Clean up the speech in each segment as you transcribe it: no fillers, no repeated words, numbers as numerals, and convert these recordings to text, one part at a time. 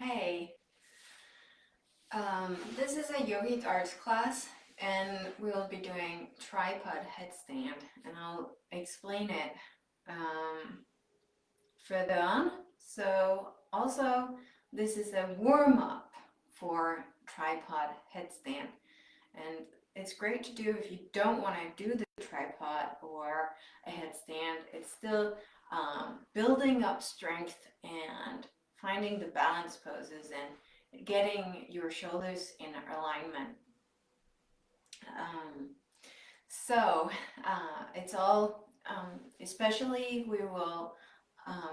Hey, this is a Yogic Arts class and we'll be doing Tripod Headstand and I'll explain it further on. So also this is a warm-up for Tripod Headstand and it's great to do if you don't want to do the tripod or a headstand. It's still building up strength and finding the balance poses and getting your shoulders in alignment. Um, it's all, especially we will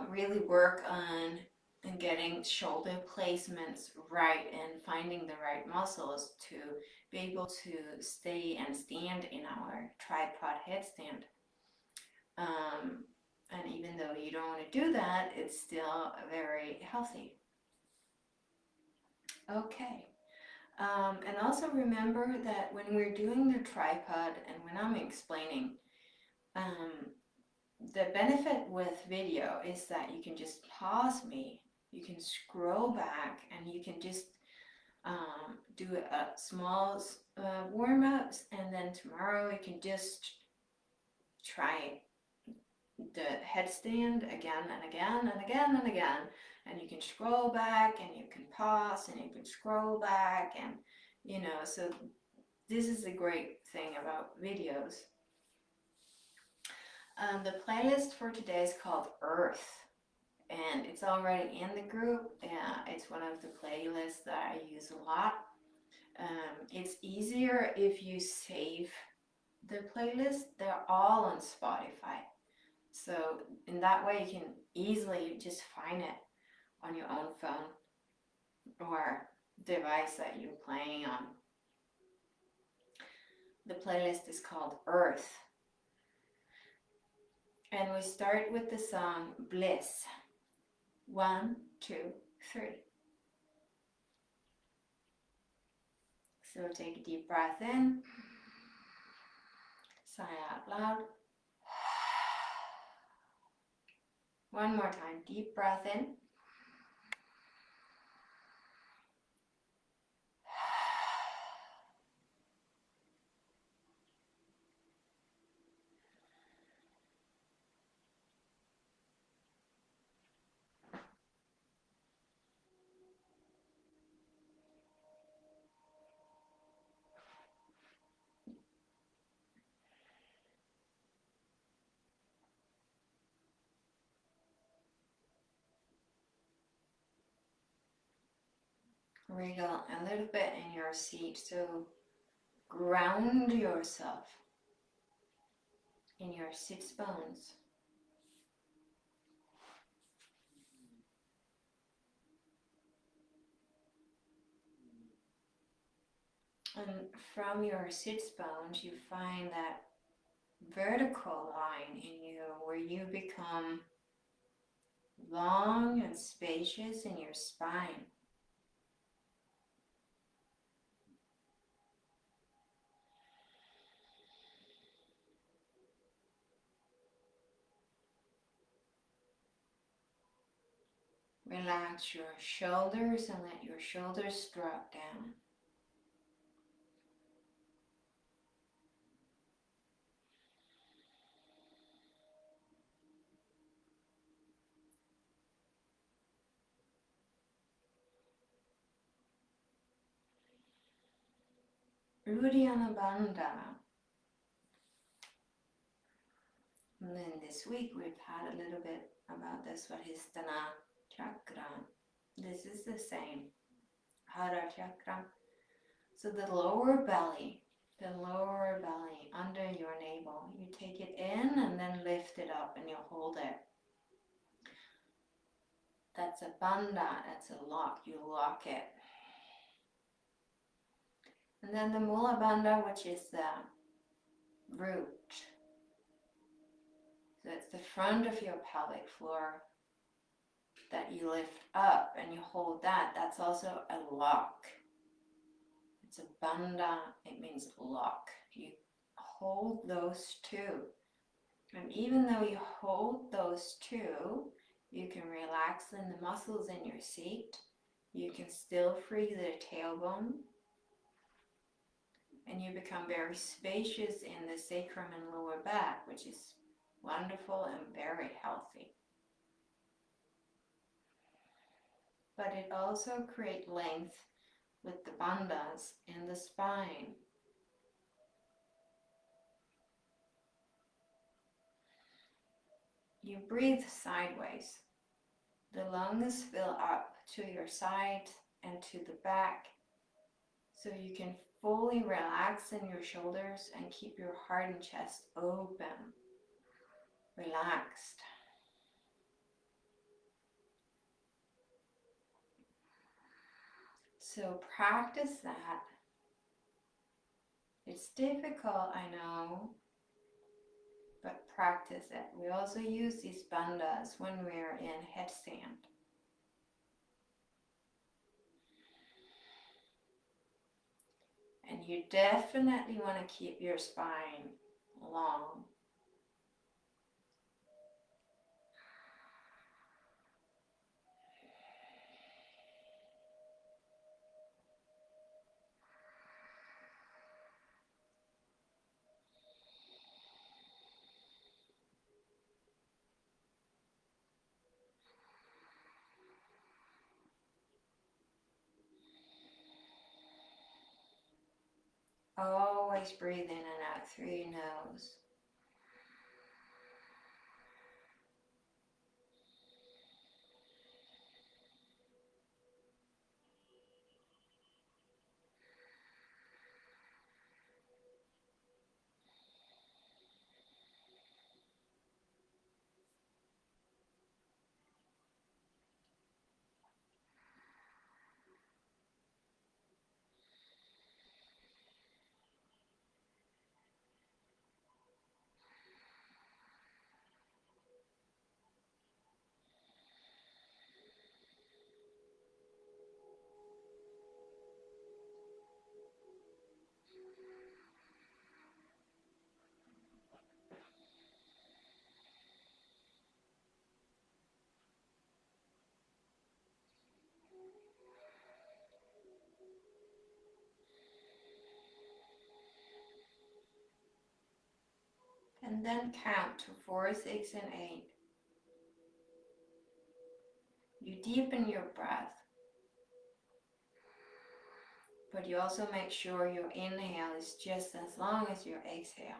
really work on and getting shoulder placements right and finding the right muscles to be able to stay and stand in our tripod headstand. And even though you don't want to do that, it's still very healthy. Okay. And also remember that when we're doing the tripod and when I'm explaining, the benefit with video is that you can just pause me, you can scroll back, and you can just do a small warm-ups, and then tomorrow you can just try the headstand again and again and again and again, and you can scroll back and you can pause and you can scroll back, and so this is the great thing about videos. The playlist for today is called Earth, and it's already in the group. It's one of the playlists that I use a lot. It's easier if you save the playlist. They're all on Spotify. So in that way you can easily just find it on your own phone or device that you're playing on. The playlist is called Earth. And we start with the song Bliss. 1, 2, 3. So take a deep breath in. Sigh out loud. One more time, deep breath in. Wriggle a little bit in your seat, so ground yourself in your sits bones. And from your sits bones, you find that vertical line in you where you become long and spacious in your spine. Relax your shoulders and let your shoulders drop down. Uddiyana Bandha. And then this week we've had a little bit about the Swadhisthana chakra. This is the same. Hara chakra. So the lower belly under your navel, you take it in and then lift it up and you hold it. That's a bandha, that's a lock, you lock it. And then the mula bandha, which is the root. So it's the front of your pelvic floor that you lift up and you hold that. That's also a lock. It's a bandha, it means lock. You hold those two. And even though you hold those two, you can relax in the muscles in your seat You can still free the tailbone, and you become very spacious in the sacrum and lower back, which is wonderful and very healthy. But it also creates length with the bandhas in the spine. You breathe sideways. The lungs fill up to your side and to the back, so you can fully relax in your shoulders and keep your heart and chest open, relaxed. So practice that. It's difficult, I know, but practice it. We also use these bandhas when we're in headstand. And you definitely want to keep your spine long. Always breathe in and out through your nose. And then count to 4, 6, and 8. You deepen your breath, but you also make sure your inhale is just as long as your exhale.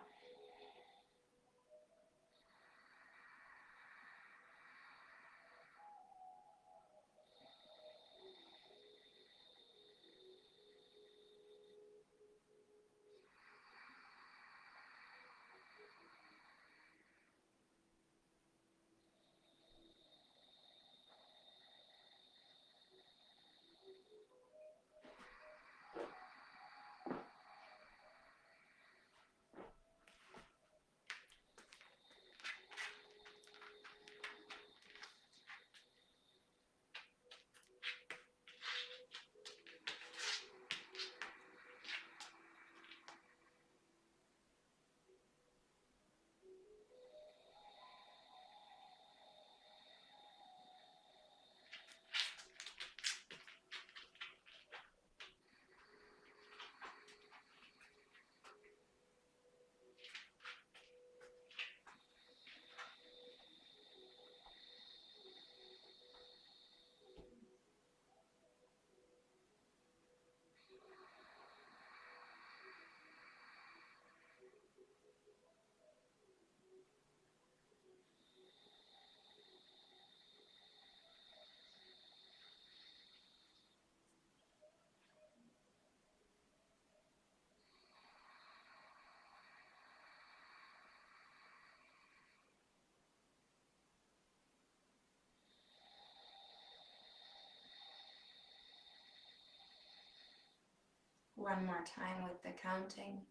One more time with the counting.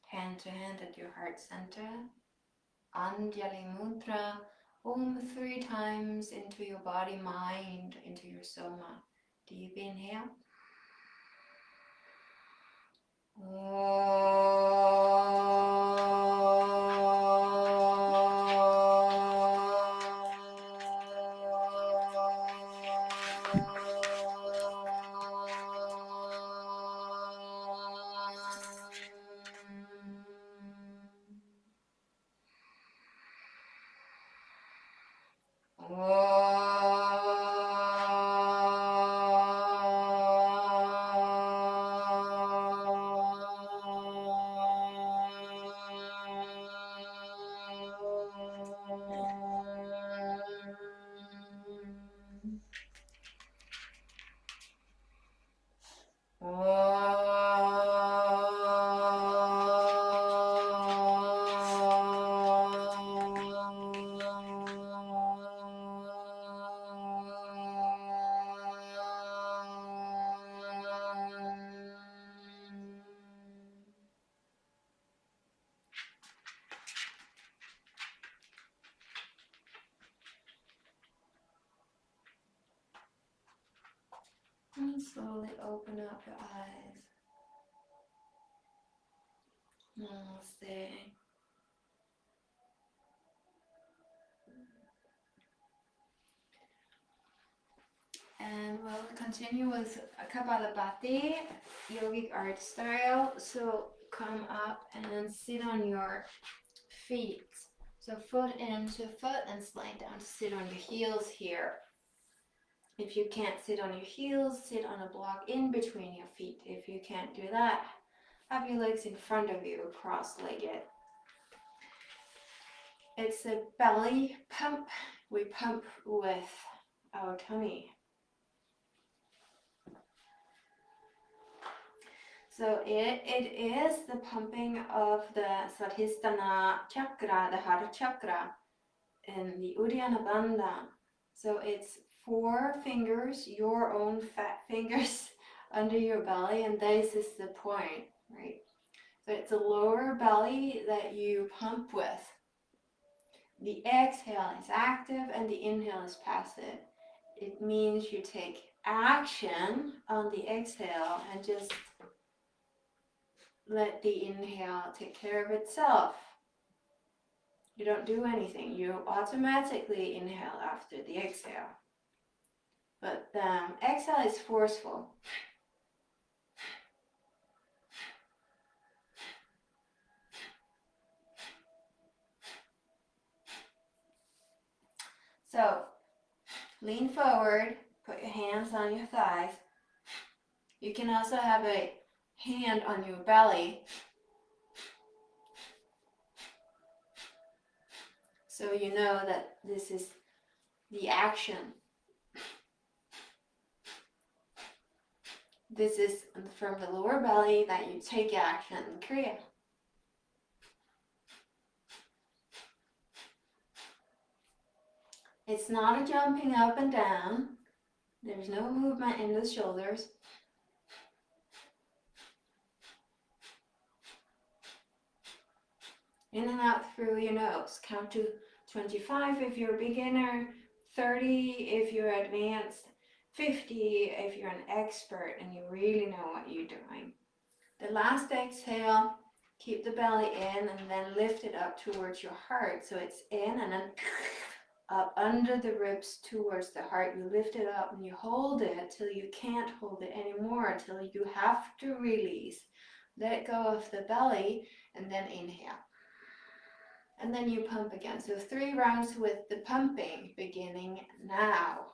Hand to hand at your heart center. Anjali Mudra. Om 3 times into your body, mind, into your soma. Deep inhale. And slowly open up your eyes. Namaste. And we'll continue with Kapalabhati, Yogic Art style. So come up and sit on your feet. So foot into foot and slide down to sit on your heels here. If you can't sit on your heels, sit on a block in between your feet. If you can't do that, have your legs in front of you, cross-legged. It's a belly pump. We pump with our tummy. So it is the pumping of the Svadhisthana chakra, the heart chakra, and the Uddiyana Bandha. So it's 4 fingers, your own fat fingers, under your belly, and this is the point, right? So it's the lower belly that you pump with. The exhale is active and the inhale is passive. It means you take action on the exhale and just let the inhale take care of itself. You don't do anything. You automatically inhale after the exhale. But the exhale is forceful. So lean forward, put your hands on your thighs. You can also have a hand on your belly. So you know that this is the action. This is from the lower belly that you take action in Kriya. It's not a jumping up and down. There's no movement in the shoulders. In and out through your nose. Count to 25 if you're a beginner, 30 if you're advanced, 50 if you're an expert and you really know what you're doing. The last exhale, keep the belly in and then lift it up towards your heart. So it's in and then up under the ribs towards the heart. You lift it up and you hold it till you can't hold it anymore, till you have to release. Let go of the belly and then inhale. And then you pump again. So 3 rounds with the pumping beginning now.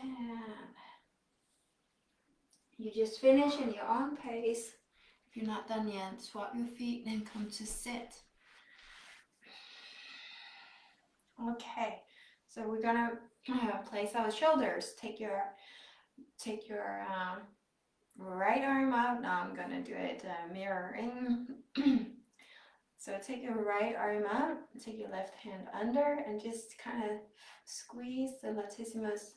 And you just finish in your own pace. If you're not done yet, swap your feet and come to sit. Okay, so we're gonna place our shoulders. Take your right arm out. Now I'm gonna do it mirroring. So take your right arm out, take your left hand under, and just kind of squeeze the latissimus.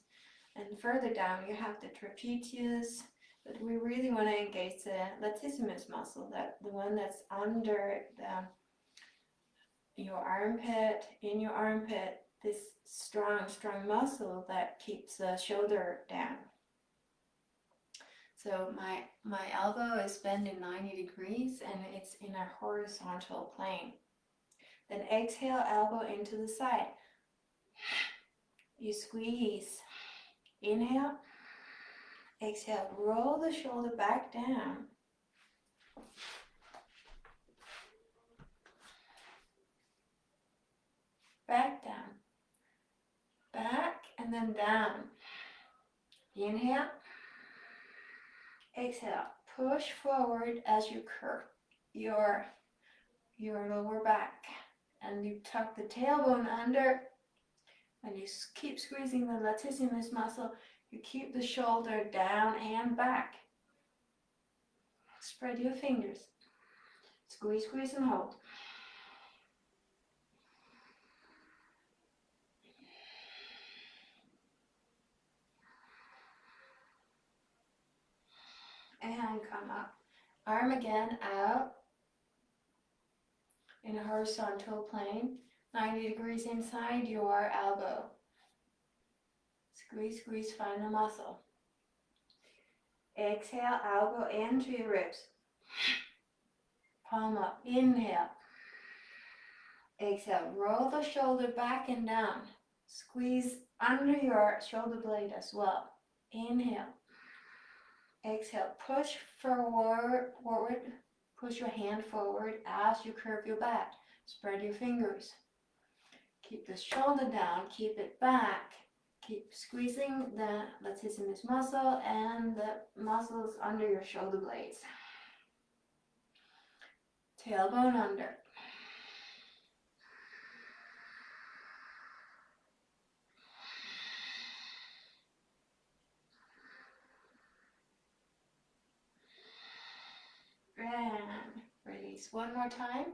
And further down, you have the trapezius, but we really want to engage the latissimus muscle, the one that's under your armpit, in your armpit, this strong muscle that keeps the shoulder down. So my elbow is bent in 90 degrees and it's in a horizontal plane. Then exhale, elbow into the side. You squeeze. Inhale. Exhale, roll the shoulder back down. Back down. Back and then down. Inhale. Exhale, push forward as you curve your lower back, and you tuck the tailbone under, and you keep squeezing the latissimus muscle. You keep the shoulder down and back. Spread your fingers. Squeeze, squeeze, and hold. And come up. Arm again out in a horizontal plane, 90 degrees inside your elbow. Squeeze, squeeze, find the muscle. Exhale, elbow into your ribs. Palm up, inhale. Exhale, roll the shoulder back and down. Squeeze under your shoulder blade as well. Inhale. Exhale, push forward, push your hand forward as you curve your back. Spread your fingers. Keep the shoulder down, keep it back. Keep squeezing the latissimus muscle and the muscles under your shoulder blades. Tailbone under. And release one more time.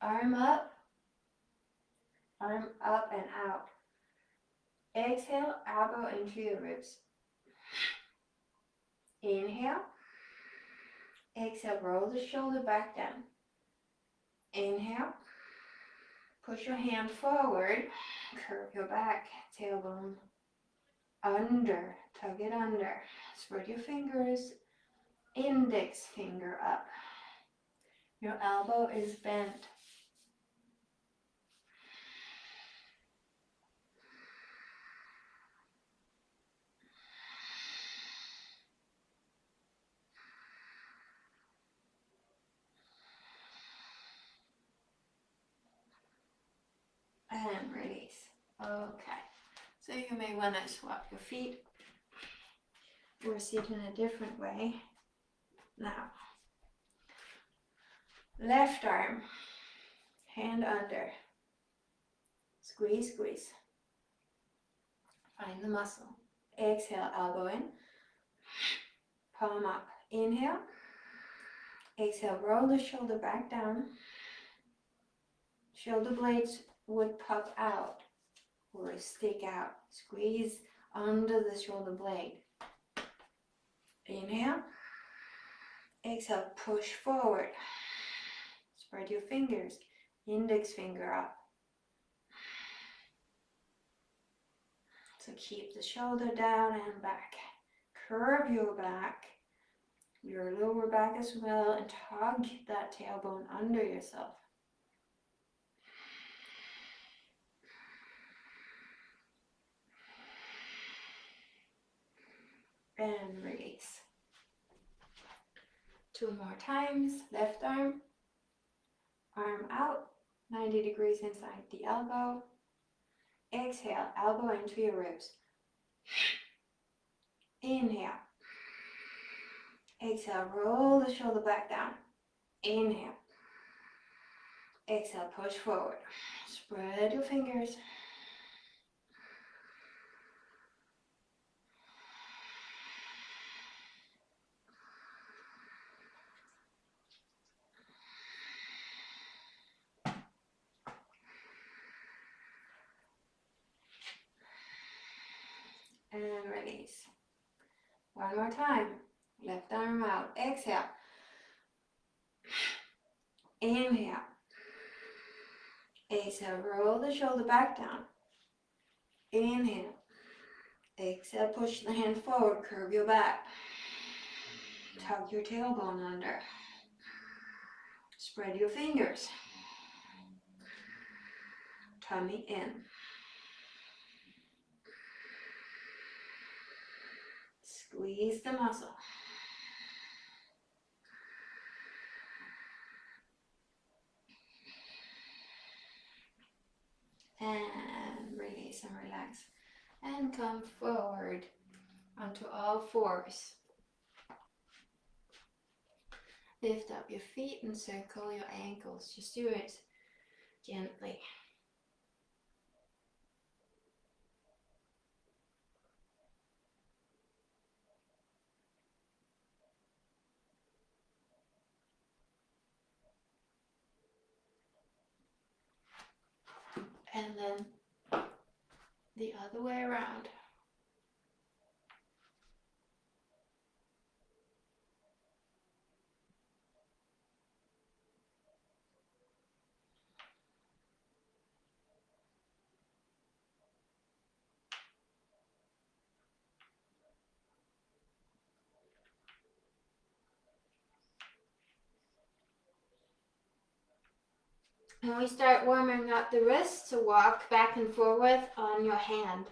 Arm up and out. Exhale, elbow into your ribs. Inhale. Exhale, roll the shoulder back down. Inhale. Push your hand forward. Curve your back. Tailbone under. Tug it under. Spread your fingers. Index finger up. Your elbow is bent. And release. Okay. So you may want to swap your feet or sit in a different way. Now, left arm, hand under. Squeeze, squeeze. Find the muscle. Exhale, elbow in. Palm up. Inhale. Exhale, roll the shoulder back down. Shoulder blades would pop out or stick out. Squeeze under the shoulder blade. Inhale. Exhale, push forward. Spread your fingers. Index finger up. So keep the shoulder down and back. Curve your back, your lower back as well, and tug that tailbone under yourself. And release. Two more times. Left arm out, 90 degrees inside the elbow. Exhale, elbow into your ribs. Inhale. Exhale, roll the shoulder back down. Inhale. Exhale, push forward. Spread your fingers. And release. One more time. Left arm out. Exhale. Inhale. Exhale, roll the shoulder back down. Inhale. Exhale, push the hand forward, curve your back. Tuck your tailbone under. Spread your fingers. Tummy in. Squeeze the muscle. And release and relax. And come forward onto all fours. Lift up your feet and circle your ankles. Just do it gently. And then the other way around. And we start warming up the wrists, so walk back and forth on your hand.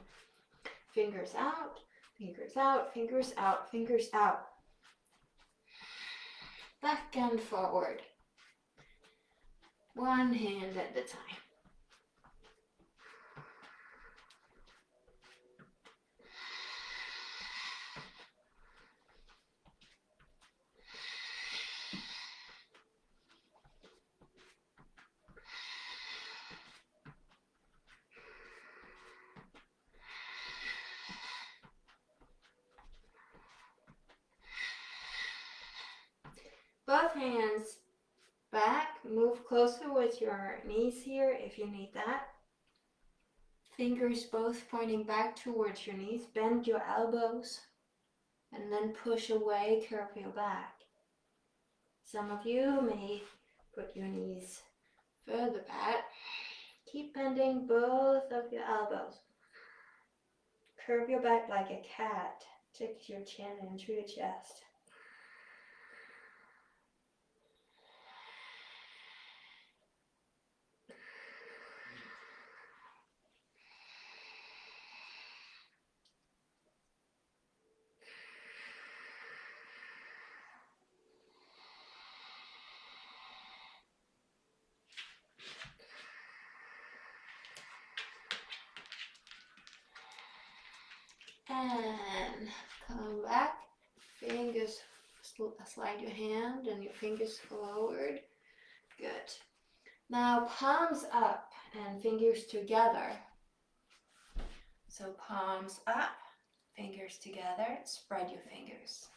Fingers out, fingers out, fingers out, fingers out. Back and forward. One hand at a time. Both hands back, move closer with your knees here if you need that. Fingers both pointing back towards your knees. Bend your elbows and then push away, curve your back. Some of you may put your knees further back. Keep bending both of your elbows. Curve your back like a cat. Tuck your chin into your chest. And come back. Fingers, slide your hand and your fingers forward. Good. Now palms up and fingers together. So palms up, fingers together, spread your fingers.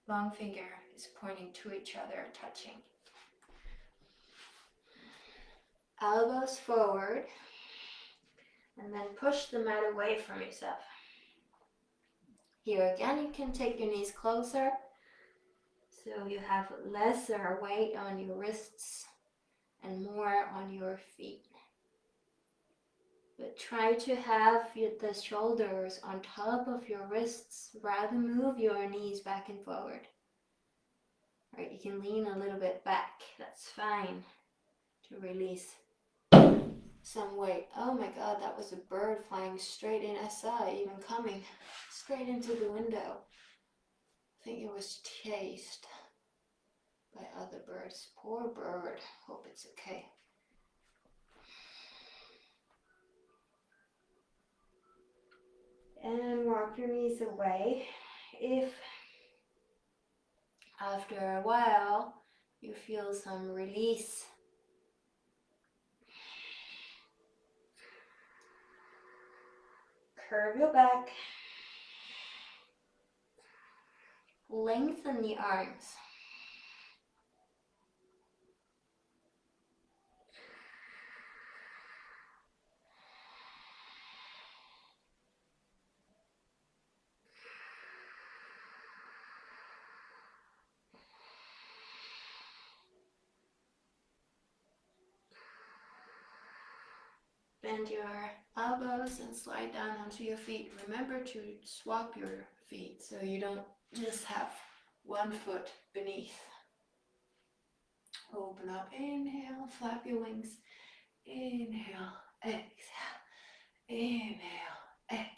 Long finger is pointing to each other, touching. Elbows forward, and then push the mat away from yourself. Here again, you can take your knees closer, so you have lesser weight on your wrists and more on your feet. But try to have the shoulders on top of your wrists. Rather move your knees back and forward. Right, you can lean a little bit back. That's fine to release some weight. Oh my God, that was a bird flying straight in. I saw it even coming straight into the window. I think it was chased by other birds. Poor bird. Hope it's okay. And walk your knees away. If after a while you feel some release, curve your back, lengthen the arms. Bend your elbows and slide down onto your feet. Remember to swap your feet so you don't just have one foot beneath. Open up, inhale, flap your wings. Inhale, exhale, inhale, exhale.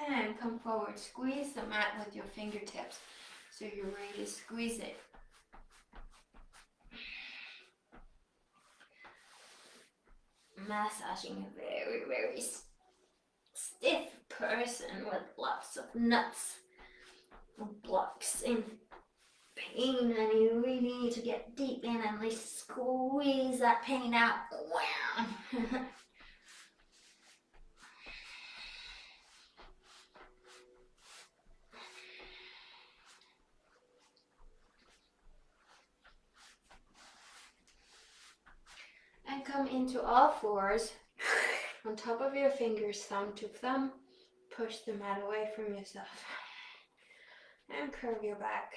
And come forward, squeeze the mat with your fingertips so you really squeeze it. Massaging a very, very stiff person with lots of nuts, blocks in pain, and you really need to get deep in and really squeeze that pain out. Wow. And come into all fours, on top of your fingers, thumb to thumb. Push the mat away from yourself. And curve your back.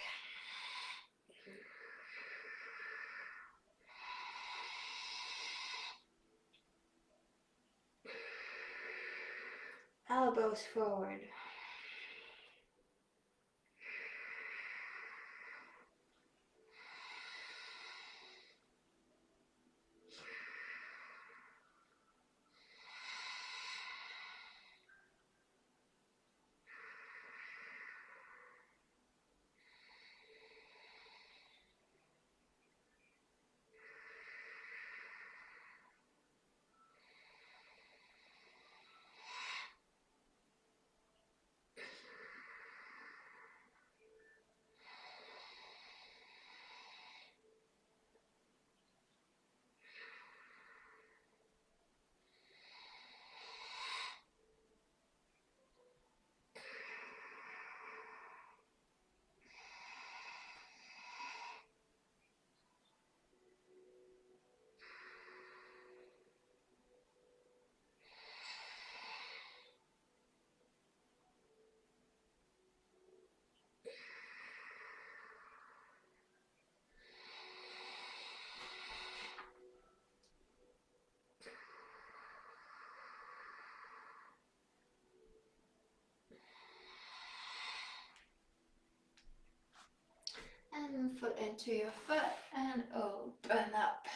Elbows forward. And foot into your foot and open up.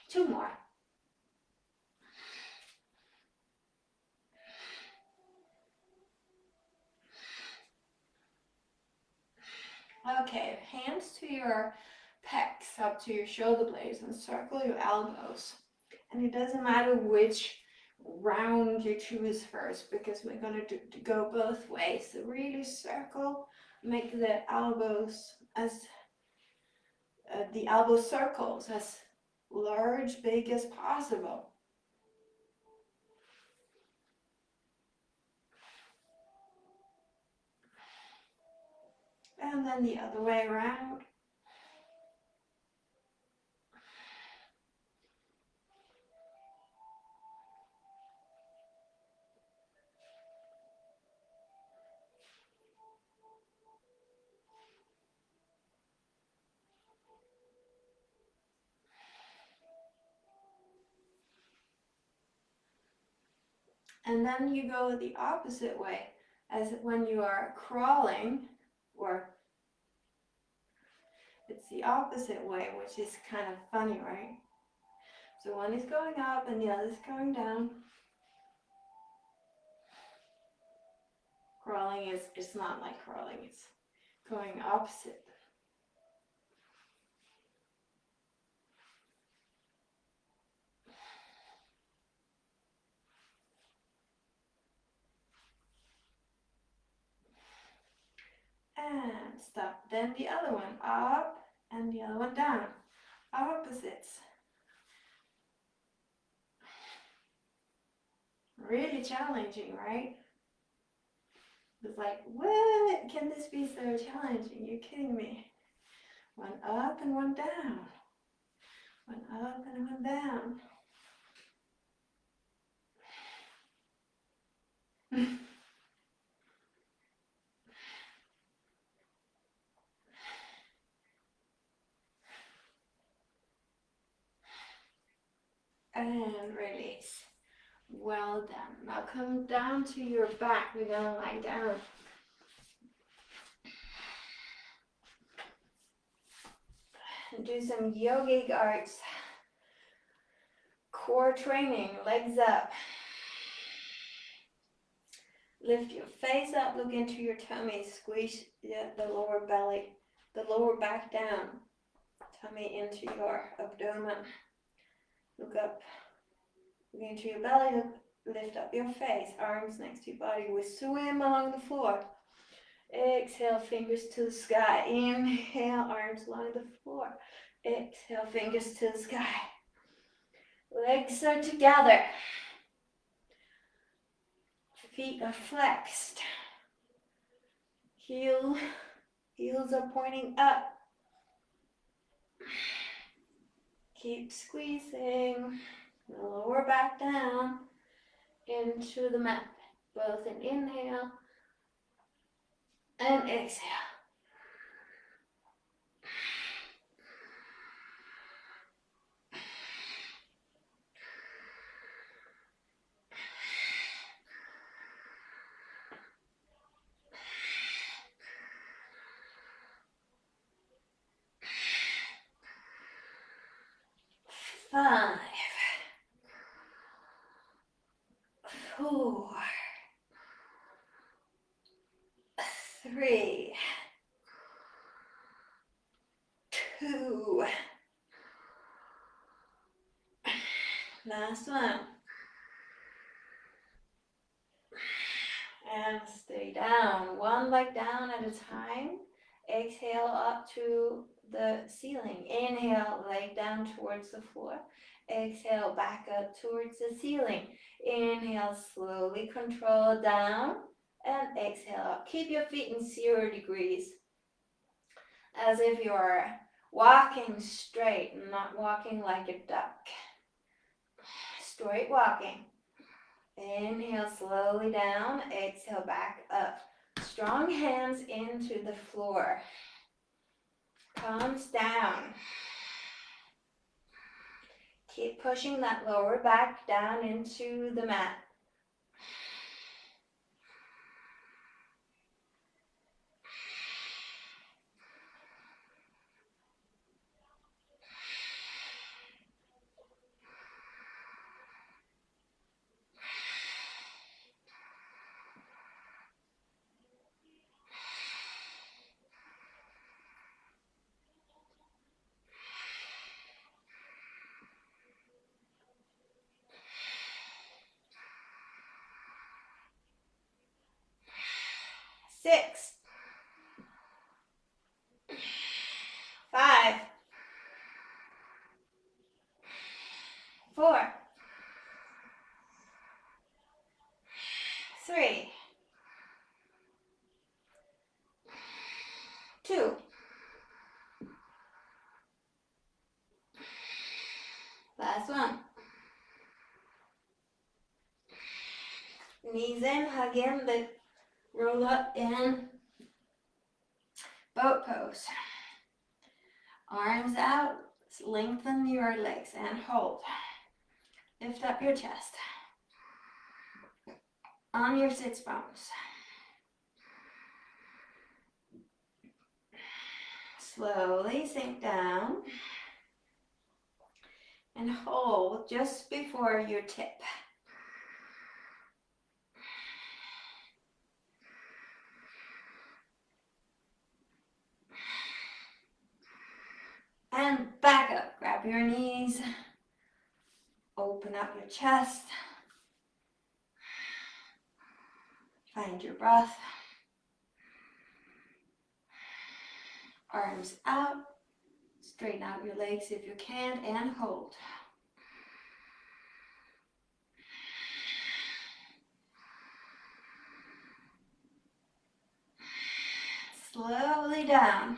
Two more. Okay, hands to your pecs, up to your shoulder blades, and circle your elbows. And it doesn't matter which round you choose first, because we're going to go both ways. So really circle, make the elbows as the elbow circles as large, big as possible. And then the other way around. And then you go the opposite way, as when you are crawling, or it's the opposite way, which is kind of funny, right? So one is going up and the other is going down. Crawling is, it's not like crawling, it's going opposite. And stop. Then the other one up and the other one down. Opposites. Really challenging, right? It's like, what? Can this be so challenging? You're kidding me. One up and one down. One up and one down. And release. Well done. Now come down to your back. We're gonna lie down. And do some yogic arts core training. Legs up. Lift your face up, look into your tummy, squeeze the lower belly, the lower back down, tummy into your abdomen. Look up, look into your belly, lift up your face, arms next to your body. We swim along the floor. Exhale, fingers to the sky. Inhale, arms along the floor. Exhale, fingers to the sky. Legs are together. Feet are flexed. Heels are pointing up. Keep squeezing the lower back down into the mat. Both an inhale and exhale. Five, 4, 3, 2. Last one. And stay down. One leg down at a time. Exhale up to the ceiling. Inhale, leg down towards the floor. Exhale, back up towards the ceiling. Inhale, slowly control down. And exhale up. Keep your feet in 0 degrees. As if you're walking straight, not walking like a duck. Straight walking. Inhale slowly down, exhale back up. Strong hands into the floor. Palms down. Keep pushing that lower back down into the mat. Last one. Knees in, hug in, lift, roll up in boat pose. Arms out, lengthen your legs and hold. Lift up your chest. On your sits bones. Slowly sink down and hold just before your tip. And back up. Grab your knees. Open up your chest. Find your breath. Arms out. Straighten out your legs if you can and hold. Slowly down.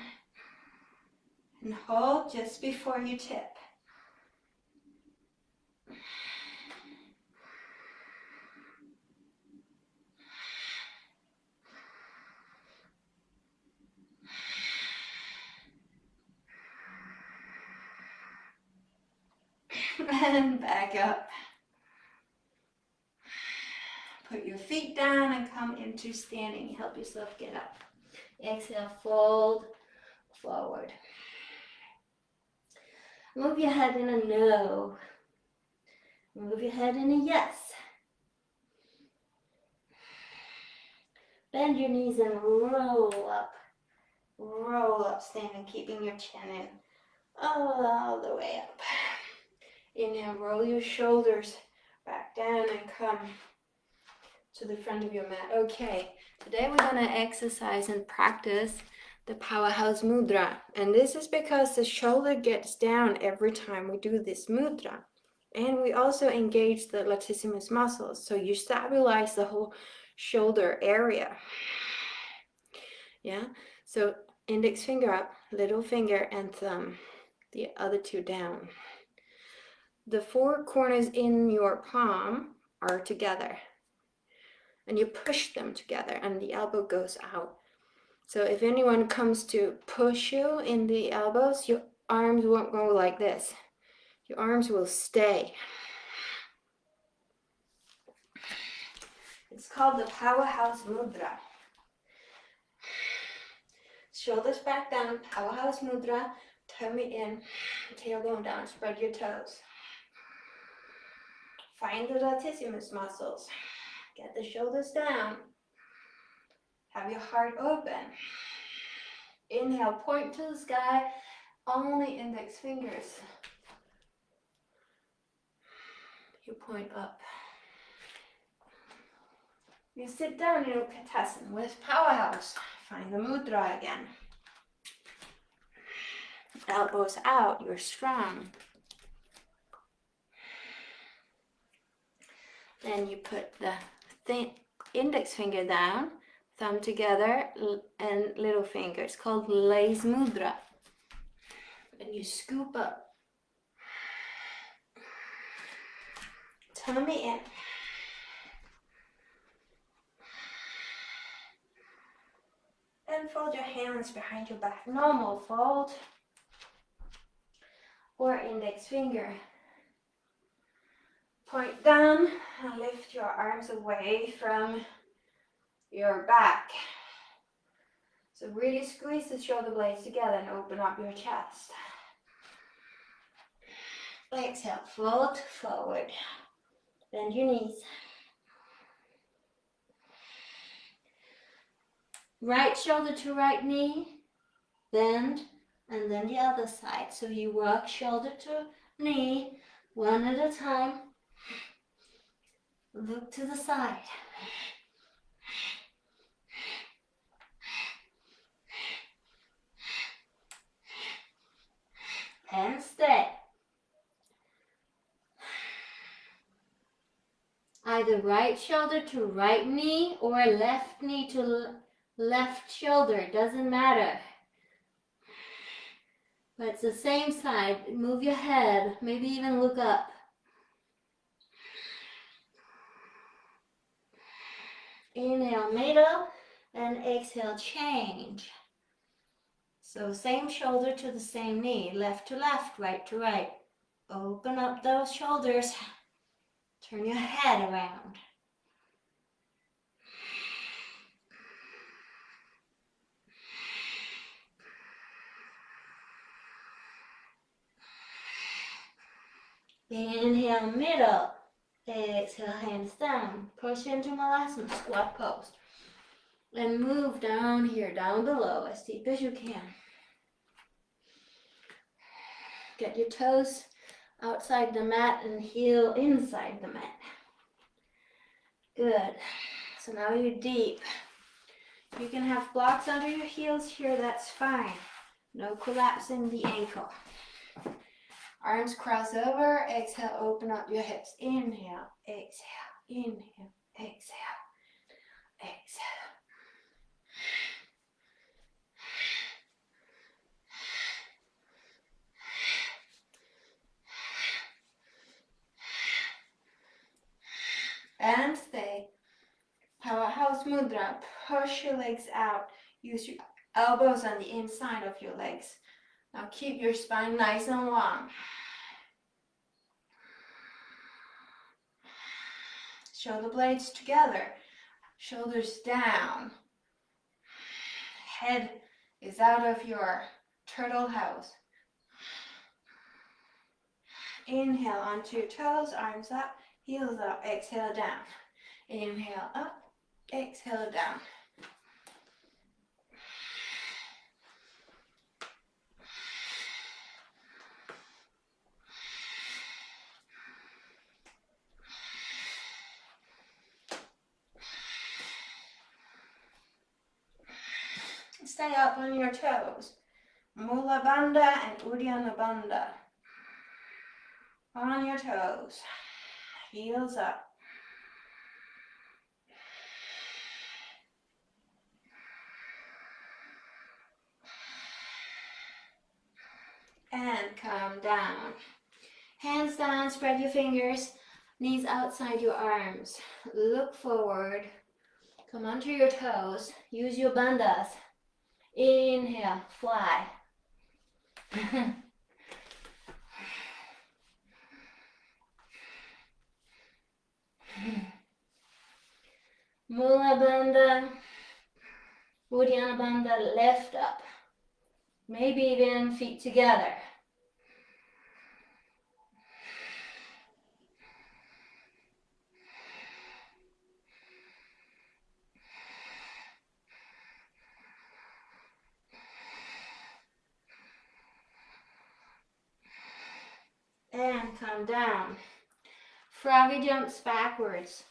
And hold just before you tip. And back up. Put your feet down and come into standing. Help yourself get up. Exhale, fold forward. Move your head in a no. Move your head in a yes. Bend your knees and roll up. Roll up, standing, keeping your chin in all the way up. Inhale, roll your shoulders back down and come to the front of your mat. Okay, today we're going to exercise and practice the powerhouse mudra. And this is because the shoulder gets down every time we do this mudra. And we also engage the latissimus muscles. So you stabilize the whole shoulder area. Yeah, so index finger up, little finger and thumb, the other two down. The four corners in your palm are together. And you push them together and the elbow goes out. So if anyone comes to push you in the elbows, your arms won't go like this. Your arms will stay. It's called the powerhouse mudra. Shoulders back down, powerhouse mudra, tummy in, tailbone down, spread your toes. Find the latissimus muscles. Get the shoulders down. Have your heart open. Inhale, point to the sky, only index fingers. You point up. You sit down in Utkatasana with powerhouse. Find the mudra again. Elbows out, you're strong. Then you put the index finger down, thumb together, and little finger. It's called lace mudra. And you scoop up. Tummy in. And fold your hands behind your back. Normal fold. Or index finger. Point down and lift your arms away from your back. So really squeeze the shoulder blades together and open up your chest. Exhale, fold forward. Bend your knees. Right shoulder to right knee, bend, and then the other side. So you rock shoulder to knee, one at a time. Look to the side. And stay. Either right shoulder to right knee or left knee to left shoulder, doesn't matter. But it's the same side. Move your head, maybe even look up. Inhale, middle, and exhale, change. So same shoulder to the same knee, left to left, right to right. Open up those shoulders. Turn your head around. Inhale, middle. Exhale, hands down. Push into Malasana, squat pose. And move down here, down below, as deep as you can. Get your toes outside the mat and heel inside the mat. Good. So now you're deep. You can have blocks under your heels here, that's fine. No collapsing the ankle. Arms cross over, exhale, open up your hips. Inhale, exhale, inhale, exhale, exhale. And stay. Powerhouse mudra. Push your legs out. Use your elbows on the inside of your legs. Now keep your spine nice and long. Shoulder blades together. Shoulders down. Head is out of your turtle house. Inhale onto your toes, arms up, heels up, exhale down. Inhale up, exhale down. Stay up on your toes. Mula Bandha and Uddiyana Bandha. On your toes. Heels up. And come down. Hands down, spread your fingers. Knees outside your arms. Look forward. Come onto your toes. Use your bandhas. Inhale, fly. Mula Bandha, Uddiyana Bandha, lift up. Maybe even feet together. And come down. Froggy jumps backwards.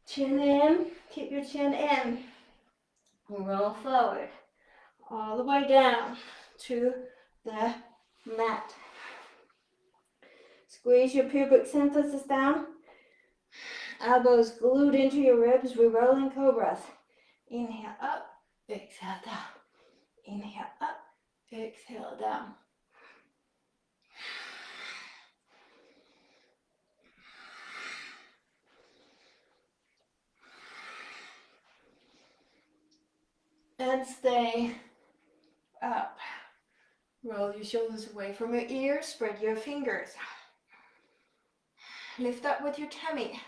Chin in, keep your chin in. Roll forward. All the way down to the mat. Squeeze your pubic symphysis down. Elbows glued into your ribs. We're rolling cobras. Inhale up, exhale down. Inhale up, exhale down. And stay up. Roll your shoulders away from your ears. Spread your fingers. Lift up with your tummy.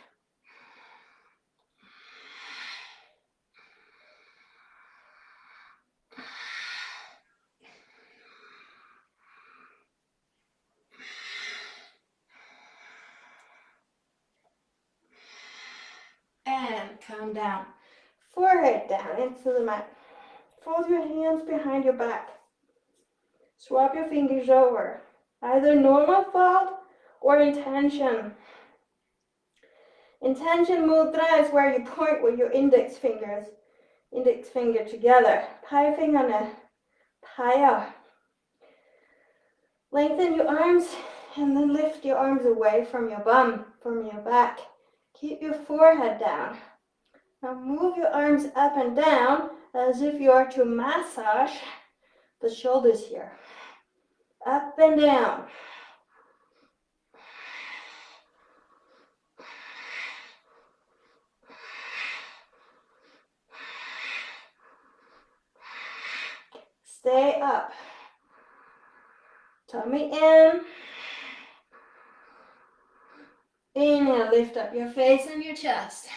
And come down. Forehead down into the mat. Fold your hands behind your back. Swap your fingers over. Either normal fold or intention. Intention mudra is where you point with your index finger together. Pai finger on paya. Lengthen your arms and then lift your arms away from your bum, from your back. Keep your forehead down. Now move your arms up and down as if you are to massage the shoulders here. Up and down. Stay up. Tummy in. Inhale, lift up your face and your chest.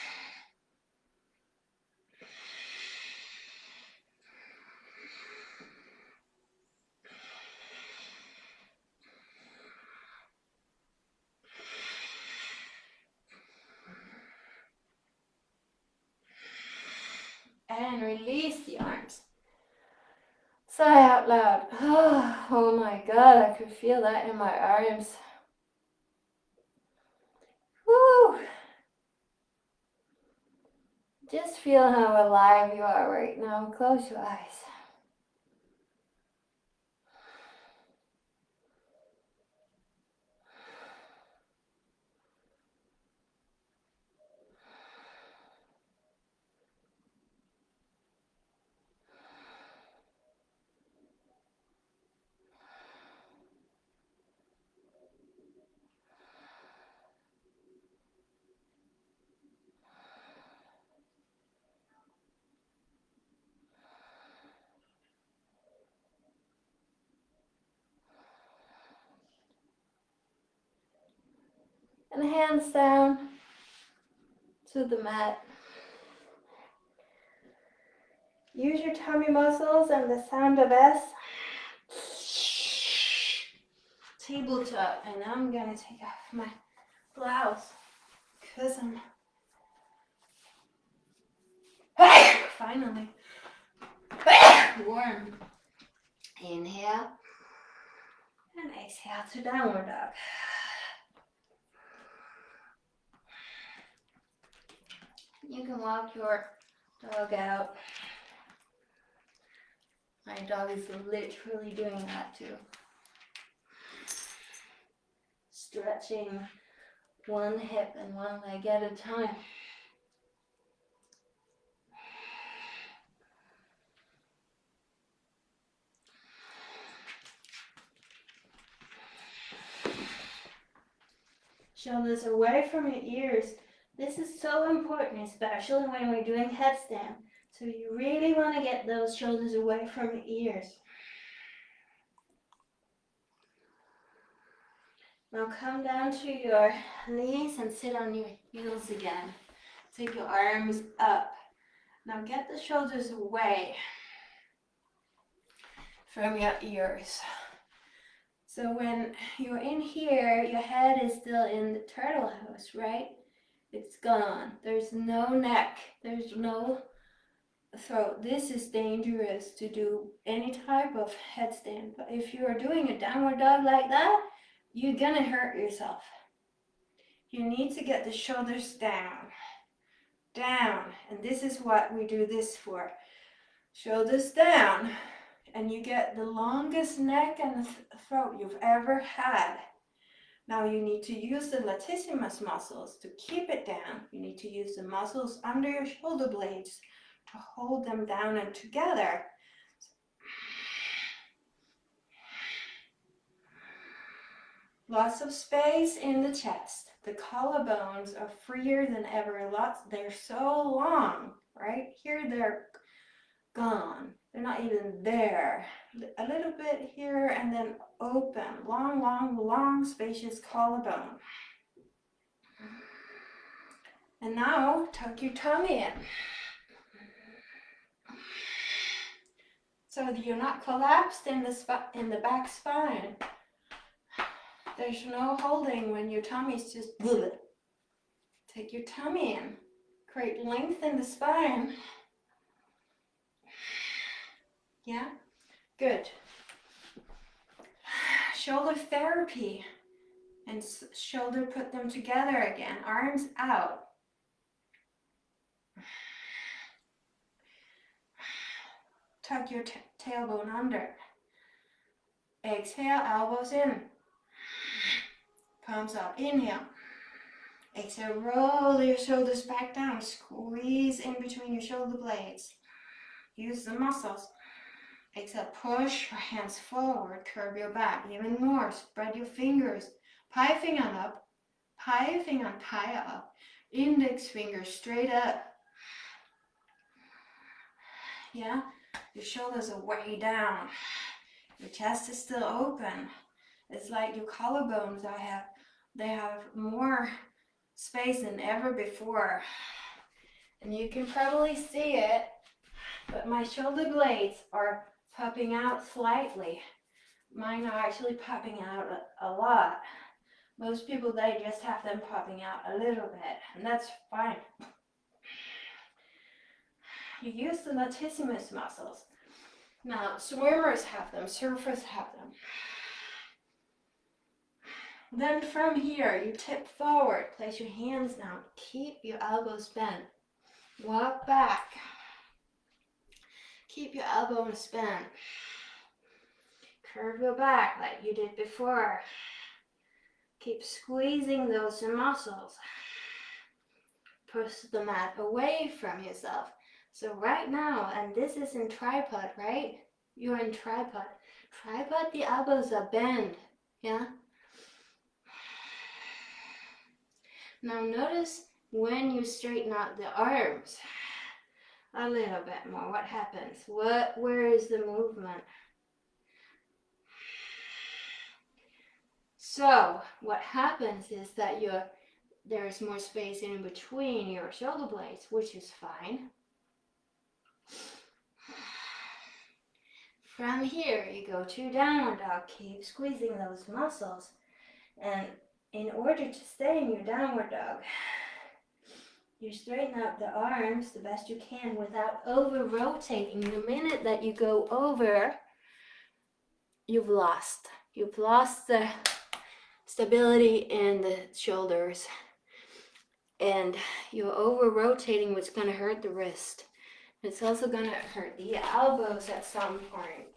And release the arms. Sigh out loud. Oh my God, I could feel that in my arms. Woo! Just feel how alive you are right now. Close your eyes. And hands down to the mat. Use your tummy muscles and the sound of S. Tabletop. And I'm gonna take off my blouse because I'm finally warm. Inhale and exhale to downward dog. You can walk your dog out. My dog is literally doing that too. Stretching one hip and one leg at a time. Shoulders away from your ears. This is so important, especially when we're doing headstand. So you really want to get those shoulders away from your ears. Now come down to your knees and sit on your heels again. Take your arms up. Now get the shoulders away from your ears. So when you're in here, your head is still in the turtle house, right? It's gone. There's no neck. There's no throat. This is dangerous to do any type of headstand. But if you're doing a downward dog like that, you're gonna hurt yourself. You need to get the shoulders down. Down. And this is what we do this for. Shoulders down. And you get the longest neck and throat you've ever had. Now you need to use the latissimus muscles to keep it down. You need to use the muscles under your shoulder blades to hold them down and together. Lots of space in the chest. The collarbones are freer than ever. They're so long, right? Here they're gone. They're not even there. A little bit here and then open. Long, long, long, spacious collarbone. And now tuck your tummy in. So that you're not collapsed in the back spine. There's no holding when your tummy's just bleh. Take your tummy in. Create length in the spine. Yeah? Good. Shoulder therapy. And shoulder, put them together again. Arms out. Tuck your tailbone under. Exhale, elbows in. Palms up. Inhale. Exhale, roll your shoulders back down. Squeeze in between your shoulder blades. Use the muscles. Exhale, push your hands forward. Curve your back even more. Spread your fingers. Pie finger up. Pie finger, pie up. Index finger straight up. Yeah? Your shoulders are way down. Your chest is still open. It's like your collarbones, they have more space than ever before. And you can probably see it, but my shoulder blades are popping out slightly. Mine are actually popping out a lot. Most people, they just have them popping out a little bit, and that's fine. You use the latissimus muscles. Now, swimmers have them, surfers have them. Then from here, you tip forward, place your hands down, keep your elbows bent. Walk back. Keep your elbows bent. Curve your back like you did before. Keep squeezing those muscles. Push the mat away from yourself. So right now, and this is in tripod, right? You're in tripod. Tripod, the elbows are bent, yeah? Now notice when you straighten out the arms a little bit more, what happens? Where is the movement? So what happens is that there is more space in between your shoulder blades, which is fine. From here, you go to downward dog. Keep squeezing those muscles. And in order to stay in your downward dog, you straighten out the arms the best you can without over-rotating. The minute that you go over, you've lost. You've lost the stability in the shoulders. And you're over-rotating, which is going to hurt the wrist. It's also going to hurt the elbows at some point.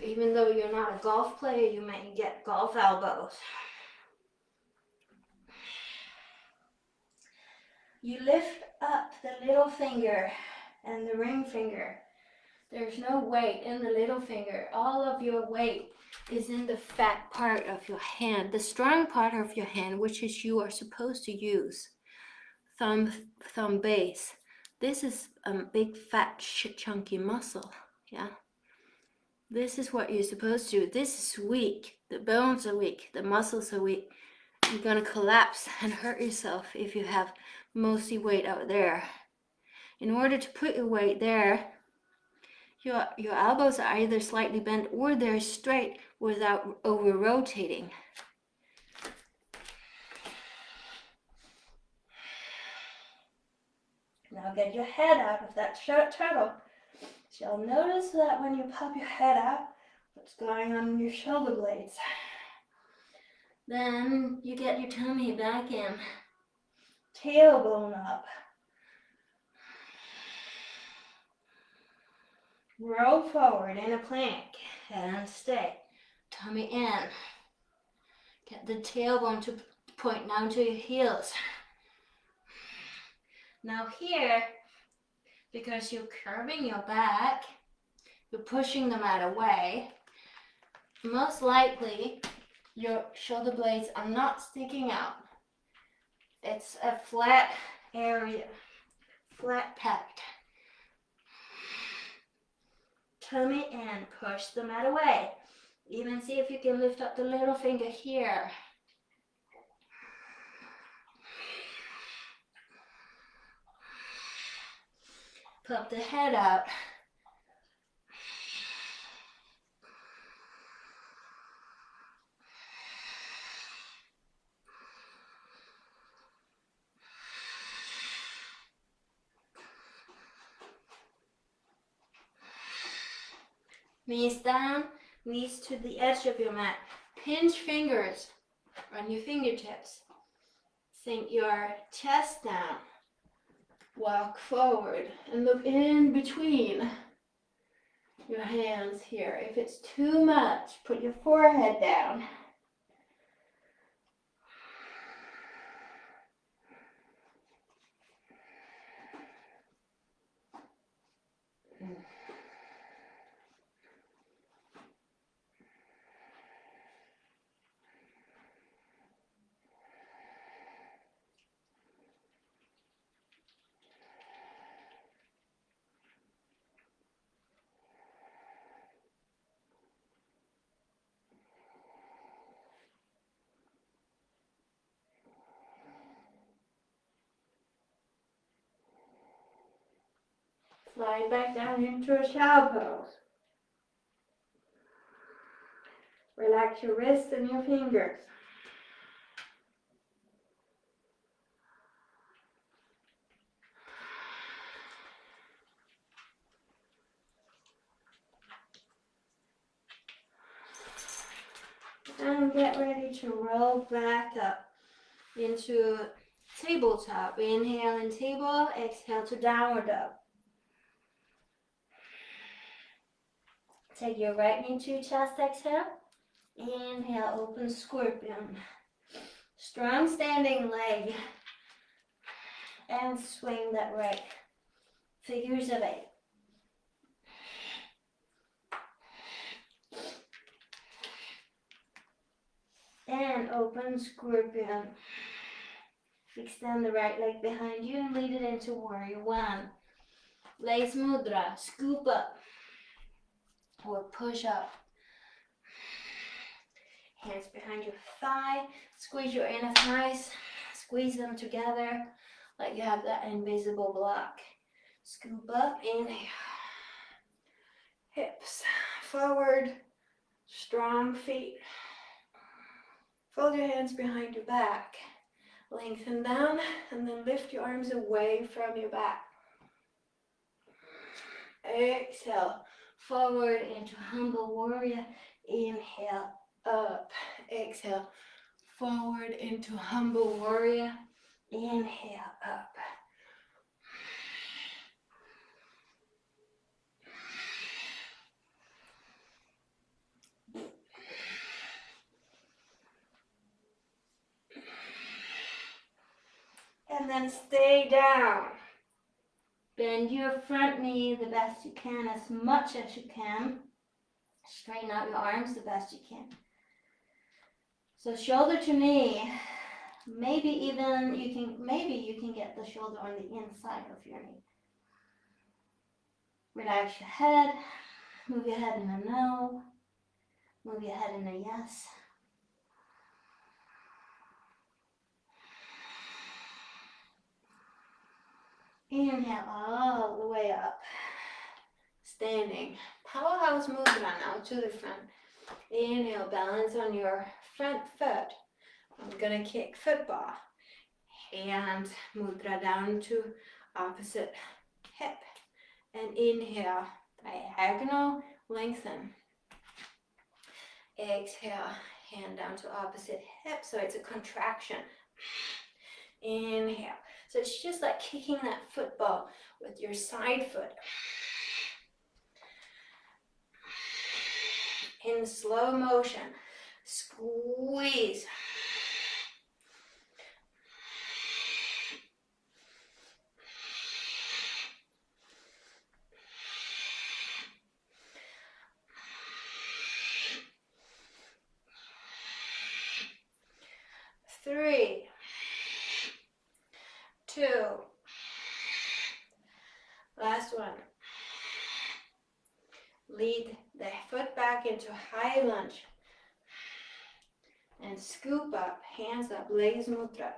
Even though you're not a golf player, you might get golf elbows. You lift up the little finger and the ring finger. There's no weight in the little finger. All of your weight is in the fat part of your hand, the strong part of your hand, which is you are supposed to use. Thumb base. This is a big fat chunky muscle, yeah? This is what you're supposed to do. This is weak. The bones are weak. The muscles are weak. You're gonna collapse and hurt yourself if you have mostly weight out there. In order to put your weight there, your elbows are either slightly bent or they're straight without over-rotating. Now get your head out of that turtle. So you'll notice that when you pop your head out, what's going on in your shoulder blades. Then you get your tummy back in. Tailbone up. Roll forward in a plank and stay. Tummy in. Get the tailbone to point down to your heels. Now here, because you're curving your back, you're pushing the mat away, most likely your shoulder blades are not sticking out. It's a flat area, flat packed. Tummy in, push the mat away. Even see if you can lift up the little finger here. Pop the head out. Knees down, knees to the edge of your mat. Pinch fingers on your fingertips. Sink your chest down. Walk forward and look in between your hands here. If it's too much, put your forehead down. Slide back down into a child pose. Relax your wrists and your fingers. And get ready to roll back up into tabletop. Inhale in table, exhale to downward dog. Take your right knee to your chest, exhale. Inhale, open scorpion. Strong standing leg. And swing that right. Figures of 8. And open scorpion. Extend the right leg behind you and lead it into warrior 1. Lace mudra, scoop up or push up. Hands behind your thigh, squeeze your inner thighs, squeeze them together like you have that invisible block. Scoop up, inhale. Hips forward, strong feet. Fold your hands behind your back. Lengthen down and then lift your arms away from your back. Exhale, forward into humble warrior. Inhale, up. Exhale, forward into humble warrior. Inhale, up. And then stay down. Bend your front knee the best you can, as much as you can. Straighten out your arms the best you can. So shoulder to knee. Maybe you can get the shoulder on the inside of your knee. Relax your head. Move your head in a no. Move your head in a yes. Inhale all the way up. Standing. Powerhouse mudra now to the front. Inhale, balance on your front foot. I'm gonna kick football. Hand mudra down to opposite hip. And inhale, diagonal lengthen. Exhale, hand down to opposite hip, so it's a contraction. Inhale. So it's just like kicking that football with your side foot. In slow motion, squeeze. Three, 2, last one. Lead the foot back into high lunge and scoop up, hands up, legs mudra.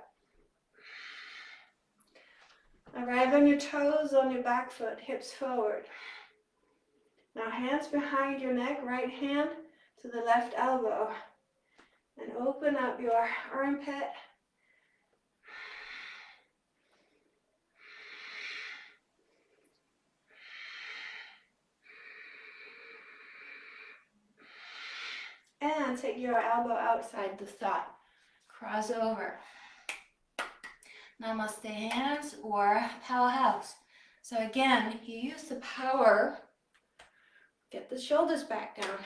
Arrive on your toes on your back foot, hips forward. Now hands behind your neck, right hand to the left elbow, and open up your armpit. And take your elbow outside the thigh. Cross over. Namaste hands or powerhouse. So again, you use the power. Get the shoulders back down.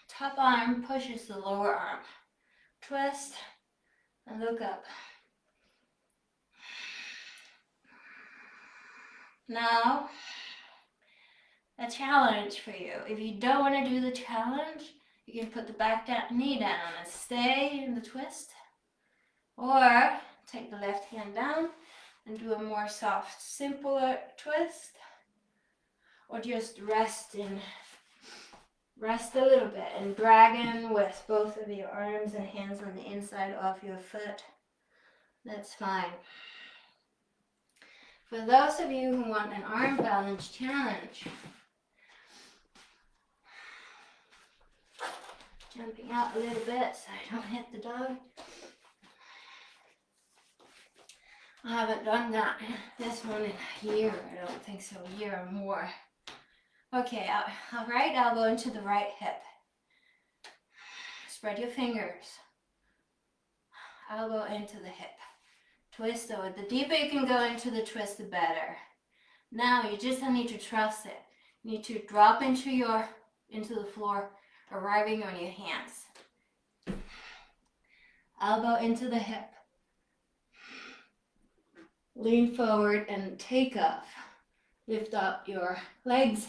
Top arm pushes the lower arm. Twist and look up. Now, a challenge for you. If you don't want to do the challenge, you can put the back knee down and stay in the twist. Or take the left hand down and do a more soft, simpler twist. Or just rest a little bit and dragon with both of your arms and hands on the inside of your foot. That's fine. For those of you who want an arm balance challenge, jumping out a little bit so I don't hit the dog. I haven't done that, this one in a year, I don't think so, a year or more. Okay, right elbow into the right hip. Spread your fingers. Elbow into the hip. Twist over. The deeper you can go into the twist, the better. Now you just need to trust it. You need to drop into the floor, arriving on your hands. Elbow into the hip. Lean forward and take off. Lift up your legs.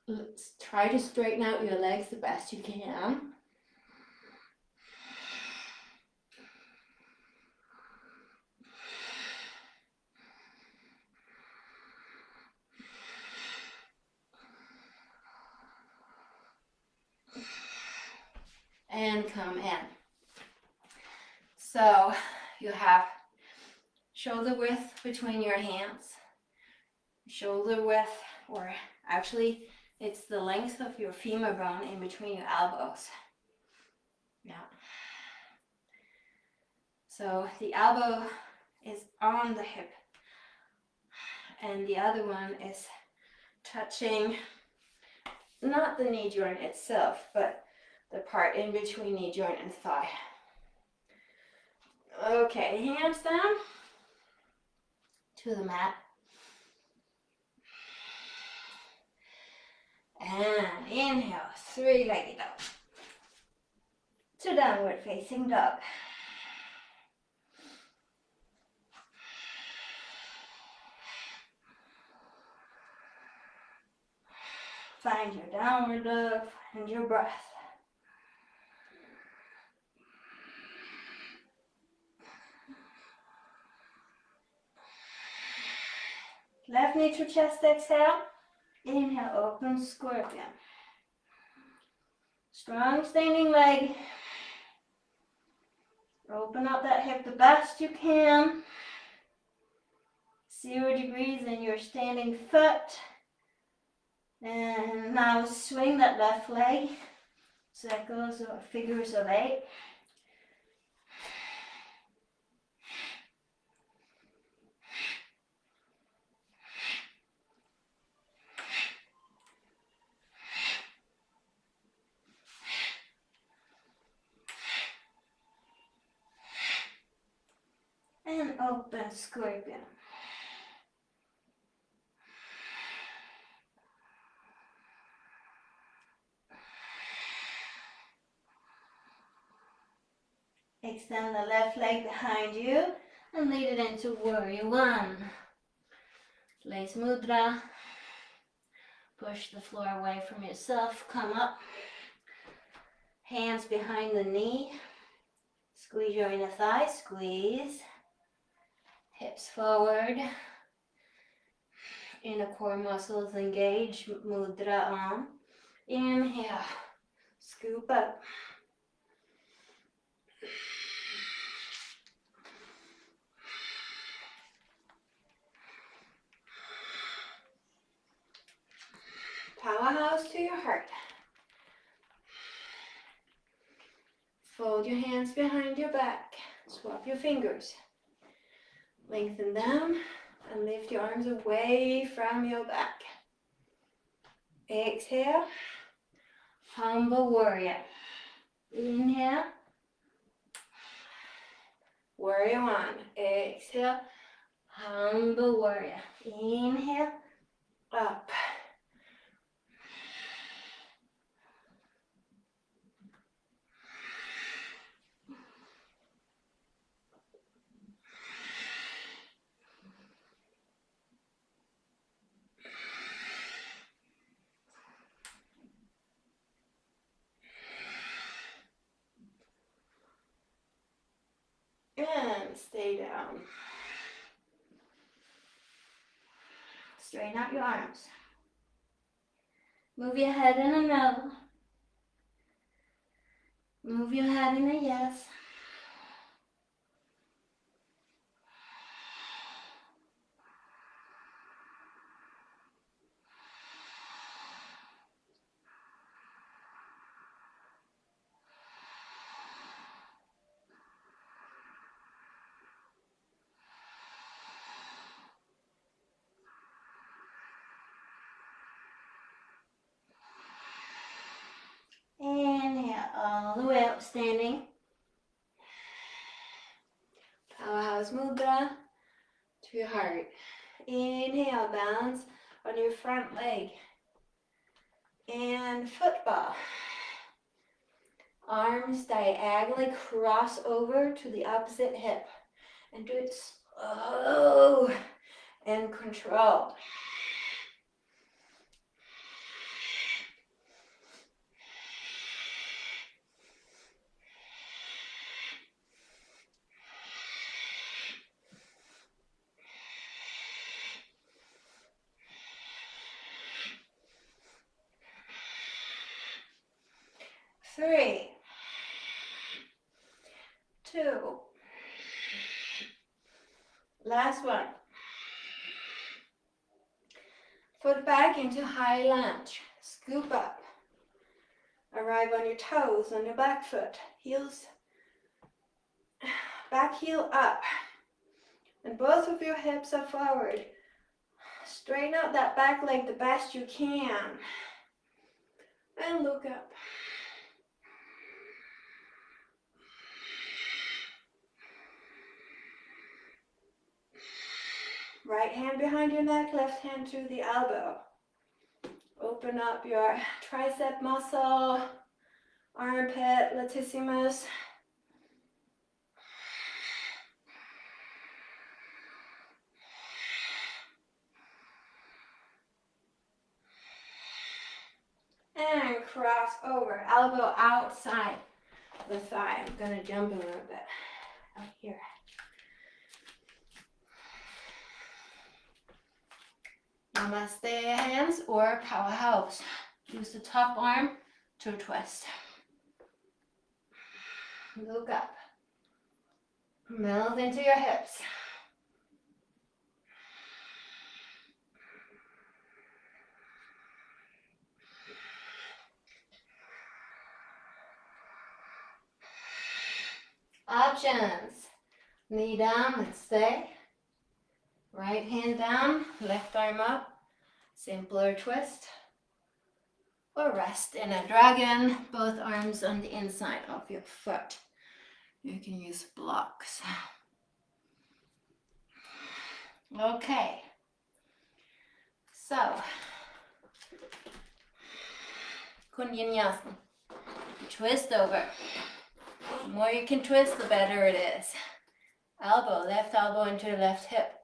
Let's try to straighten out your legs the best you can. And come in. So you have shoulder width between your hands, shoulder width, or actually it's the length of your femur bone in between your elbows. Yeah. So the elbow is on the hip and the other one is touching not the knee joint itself, but the part in between knee joint and thigh. Okay, hands down to the mat. And inhale, three-legged dog to downward facing dog. Find your downward dog, find your breath. Left knee to chest, exhale. Inhale, open scorpion. Strong standing leg. Open up that hip the best you can. 0 degrees in your standing foot. And now swing that left leg. Circles or figures of 8. And open scorpion. Extend the left leg behind you and lead it into warrior one. Place mudra. Push the floor away from yourself. Come up. Hands behind the knee. Squeeze your inner thigh. Squeeze. Hips forward. Inner core muscles engage. Mudra on. Inhale. Scoop up. Powerhouse to your heart. Fold your hands behind your back. Swap your fingers. Lengthen them and lift your arms away from your back. Exhale. Humble warrior. Inhale. Warrior one. Exhale. Humble warrior. Inhale. Up. And stay down. Straighten out your arms. Move your head in a no. Move your head in a yes. all the way up standing. Powerhouse mudra to your heart. Inhale, balance on your front leg. And football. Arms diagonally cross over to the opposite hip. And do it slow and controlled. Three, 2, last one. Foot back into high lunge. Scoop up. Arrive on your toes on your back foot. Heels, back heel up. And both of your hips are forward. Straighten out that back leg the best you can. And look up. Right hand behind your neck, left hand to the elbow. Open up your tricep muscle, armpit, latissimus. And cross over, elbow outside the thigh. I'm gonna jump a little bit out here. Namaste hands or powerhouse. Use the top arm to twist. Look up. Melt into your hips. Options. Knee down and stay. Right hand down, left arm up. Simpler twist. Or rest in a dragon, both arms on the inside of your foot. You can use blocks. Okay. So, Kunyinyasana. Twist over. The more you can twist, the better it is. Left elbow into your left hip.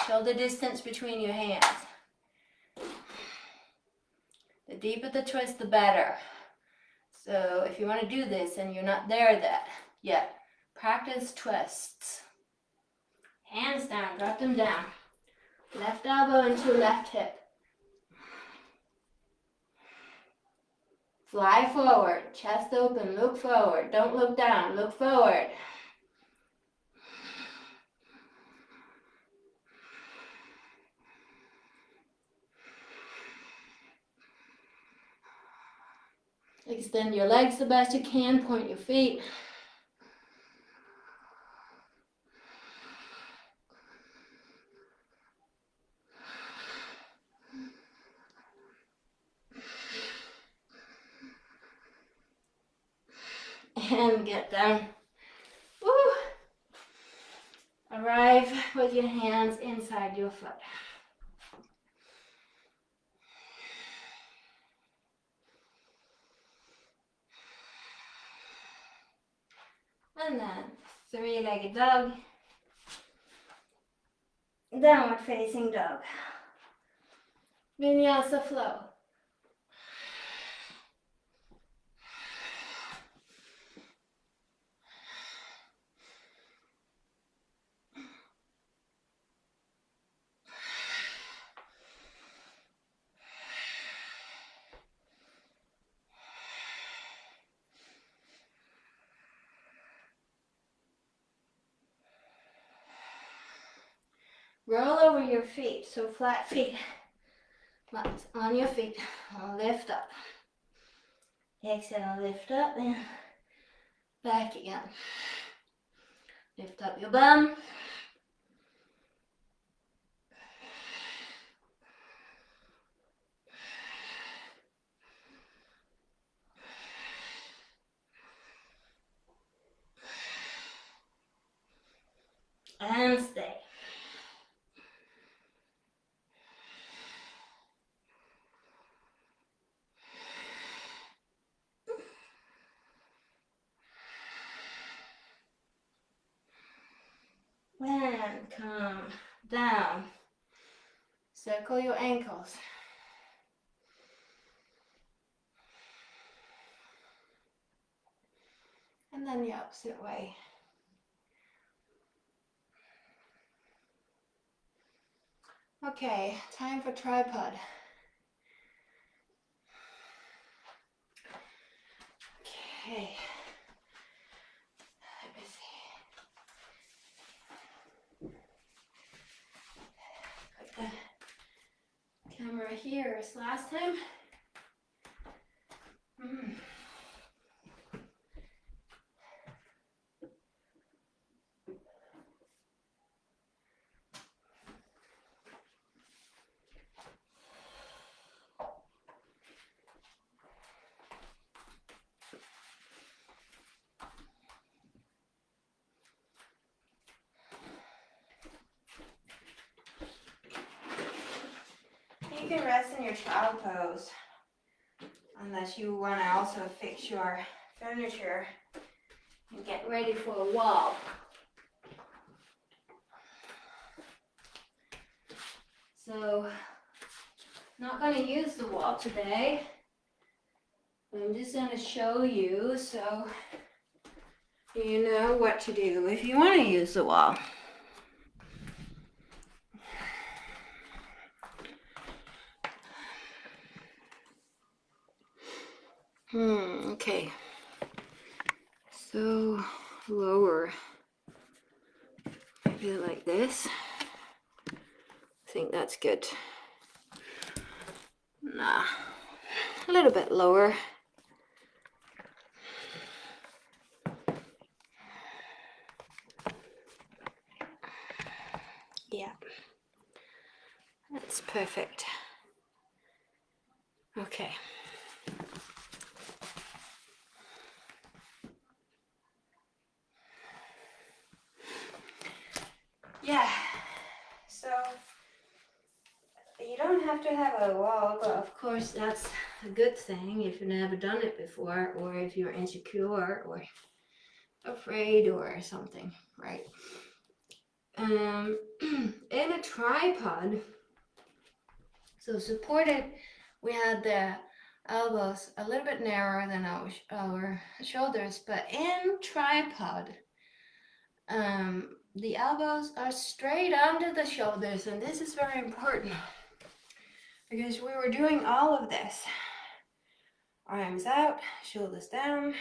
Shoulder distance between your hands. The deeper the twist, the better. So if you want to do this and you're not there yet, practice twists. Hands down, drop them down. Left elbow into left hip. Fly forward, chest open, look forward. Don't look down, look forward. Extend your legs the best you can, point your feet. And get down. Woo. Arrive with your hands inside your foot. And then three-legged dog, downward facing dog. Vinyasa flow. Roll over your feet, so flat feet. Flat on your feet. Lift up. Exhale, lift up and back again. Lift up your bum. down. Circle your ankles. And then the opposite way. Okay, time for tripod. Okay. Let me see. Put the camera here as last time. You can rest in your child pose, unless you want to also fix your furniture and get ready for a wall. So, not going to use the wall today. I'm just going to show you so you know what to do if you want to use the wall. Okay. So lower. Maybe like this. I think that's good. Nah. A little bit lower. Yeah. That's perfect. Okay. Yeah, so you don't have to have a wall, but of course that's a good thing if you've never done it before, or if you're insecure or afraid or something, right? In a tripod, so supported, we had the elbows a little bit narrower than our shoulders, but in tripod, the elbows are straight under the shoulders, and this is very important because we were doing all of this. Arms out, shoulders down,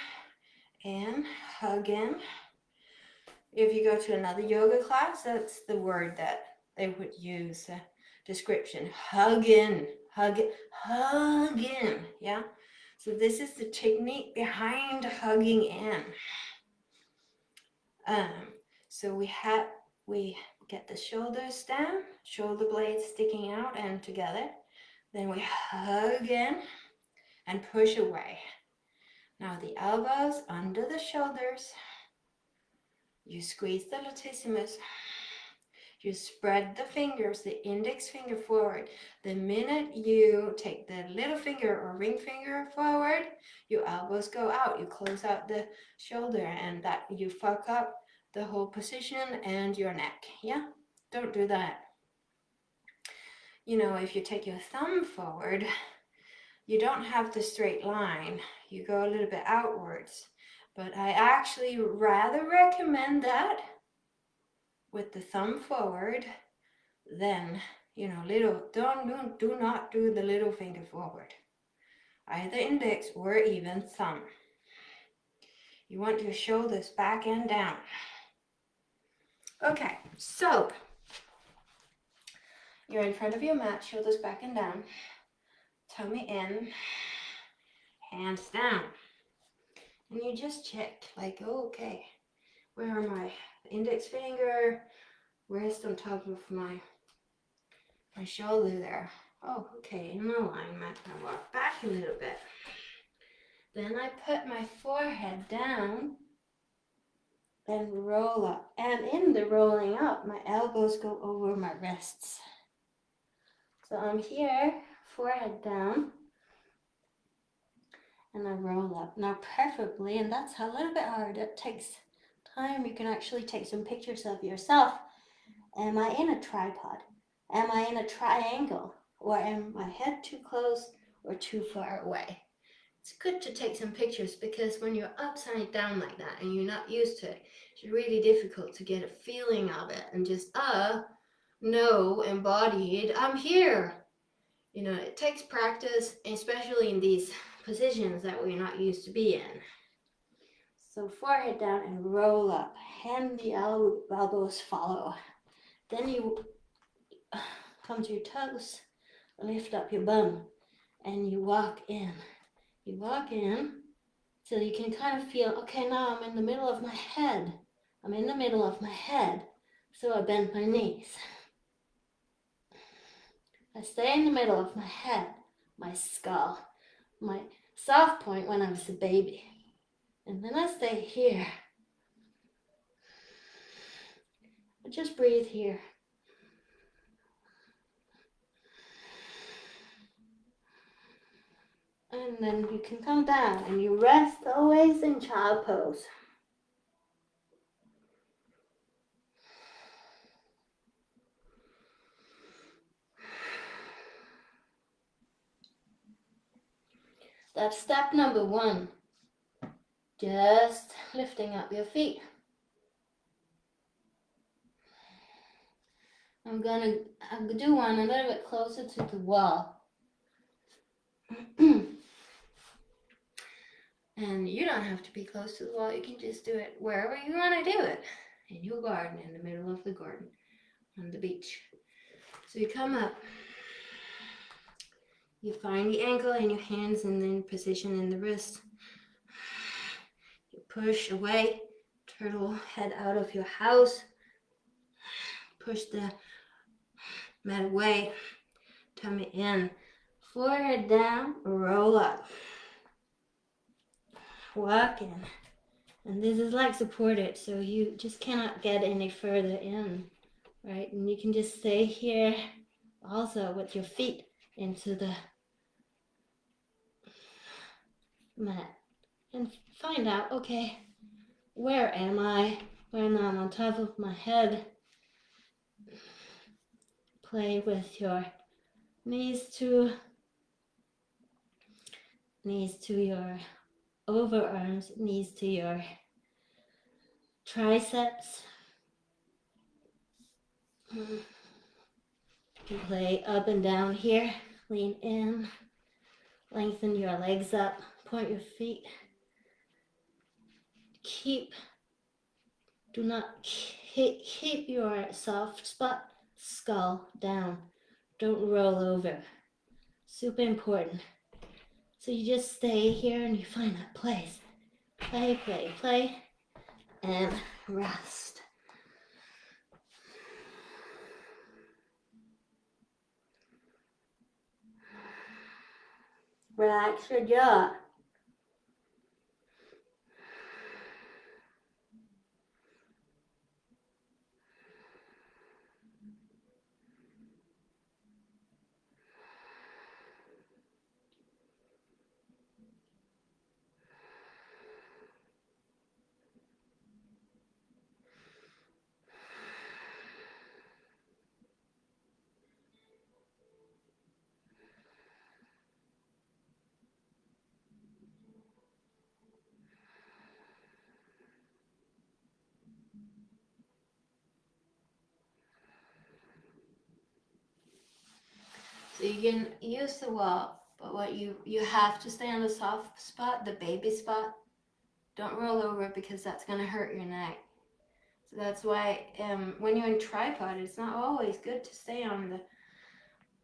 and hug in. If you go to another yoga class, that's the word that they would use, description. Hug in, hug in, yeah? So this is the technique behind hugging in. So we get the shoulders down, shoulder blades sticking out and together. Then we hug in and push away. Now the elbows under the shoulders. You squeeze the latissimus. You spread the fingers, the index finger forward. The minute you take the little finger or ring finger forward, your elbows go out. You close out the shoulder, and that you fuck up the whole position and your neck. Yeah? Don't do that. You know, if you take your thumb forward, you don't have the straight line. You go a little bit outwards. But I actually rather recommend that with the thumb forward than, you know, do not do the little finger forward. Either index or even thumb. You want your shoulders back and down. Okay, so you're in front of your mat, shoulders back and down, tummy in, hands down. And you just check, like, oh, okay, where are my index finger, wrist on top of my shoulder there. Oh, okay, in alignment. I walk back a little bit. Then I put my forehead down and roll up. And in the rolling up, my elbows go over my wrists. So I'm here, forehead down, and I roll up. Now preferably, and that's a little bit hard, it takes time. You can actually take some pictures of yourself Am I in a tripod? Am I in a triangle? Or am my head too close or too far away? It's good to take some pictures because when you're upside down like that and you're not used to it, it's really difficult to get a feeling of it and just, no, embodied, I'm here. You know, it takes practice, especially in these positions that we're not used to be in. So forehead down and roll up. Hand the elbows follow. Then you come to your toes, lift up your bum, and you walk in. You walk in till you can kind of feel, okay, now I'm in the middle of my head. I'm in the middle of my head. So I bend my knees. I stay in the middle of my head, my skull, my soft point when I was a baby. And then I stay here. I just breathe here. And then you can come down and you rest always in child pose. That's step number 1. Just lifting up your feet. I'm gonna do one a little bit closer to the wall. And you don't have to be close to the wall. You can just do it wherever you want to do it. In your garden, in the middle of the garden, on the beach. So you come up. You find the ankle in your hands and then position in the wrist. You push away. Turtle head out of your house. Push the mat away. Tummy in. Forehead down. Roll up. Walk in. And this is like supported, so you just cannot get any further in, right? And you can just stay here also with your feet into the mat. And find out, okay, where am I? When I'm on top of my head. Play with your knees to your overarms, knees to your triceps. You can play up and down here. Lean in, lengthen your legs up, point your feet. Do not keep your soft spot, skull down. Don't roll over. Super important. So you just stay here and you find that place. Play, play, play, and rest. Relax your jaw. So you can use the wall, but what you have to stay on the soft spot, the baby spot. Don't roll over because that's going to hurt your neck. So that's why when you're in tripod, it's not always good to stay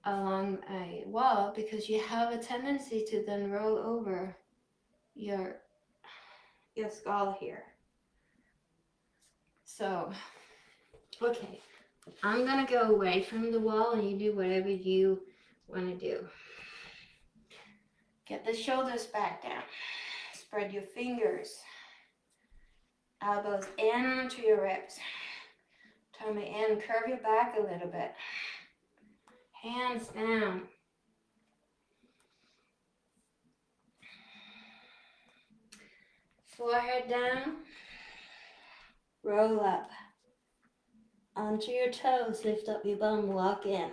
along a wall because you have a tendency to then roll over your skull here. So, okay, I'm going to go away from the wall and you do whatever you want to do. Get the shoulders back down. Spread your fingers. Elbows into your ribs. Tummy in. Curve your back a little bit. Hands down. Forehead down. Roll up. Onto your toes, lift up your bum, walk in.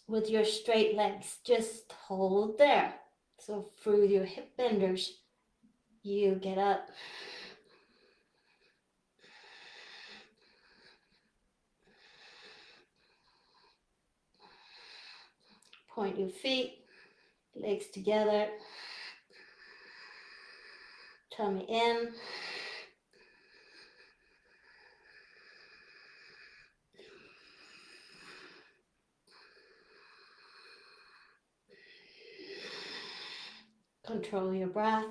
With your straight legs, just hold there. So through your hip benders, you get up. Point your feet, legs together, tummy in. Control your breath.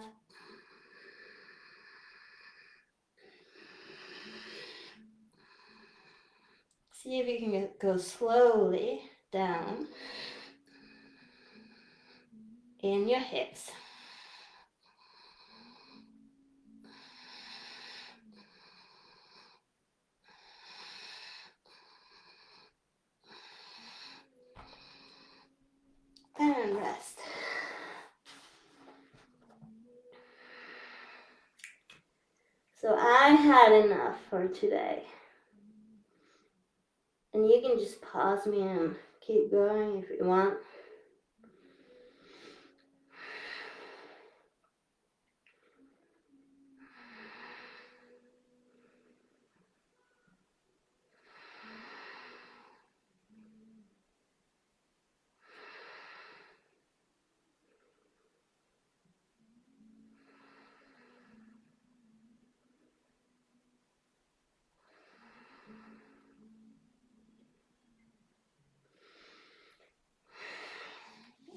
See if you can go slowly down in your hips. And rest. So I had enough for today. And you can just pause me and keep going if you want.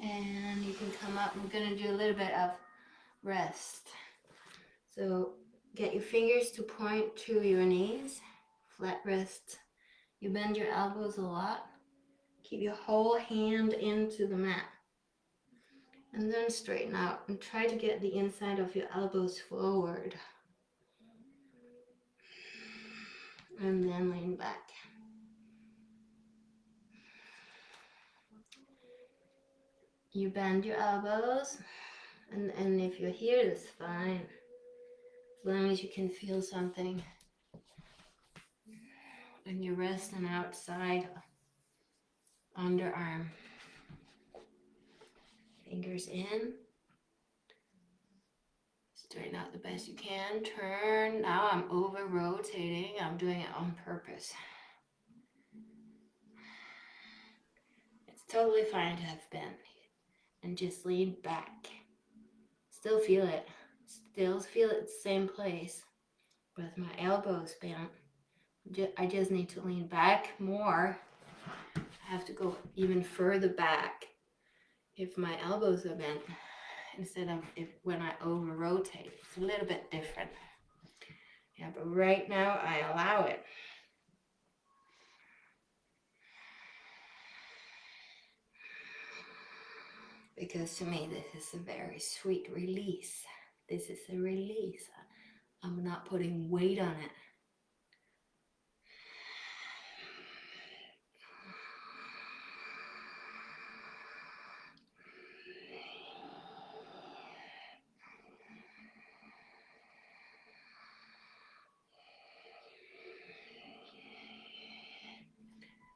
And you can come up. We're going to do a little bit of rest. So get your fingers to point to your knees, flat wrist. You bend your elbows a lot. Keep your whole hand into the mat. And then straighten out and try to get the inside of your elbows forward. And then lean back. You bend your elbows, and if you're here, that's fine. As long as you can feel something when you're resting outside underarm. Fingers in. Straighten out the best you can. Turn. Now I'm over rotating. I'm doing it on purpose. It's totally fine to have bent. And just lean back. Still feel it. Still feel it same place. With my elbows bent. I just need to lean back more. I have to go even further back if my elbows are bent instead of when I over rotate. It's a little bit different. Yeah, but right now I allow it. Because to me this is a very sweet release. This is a release. I'm not putting weight on it.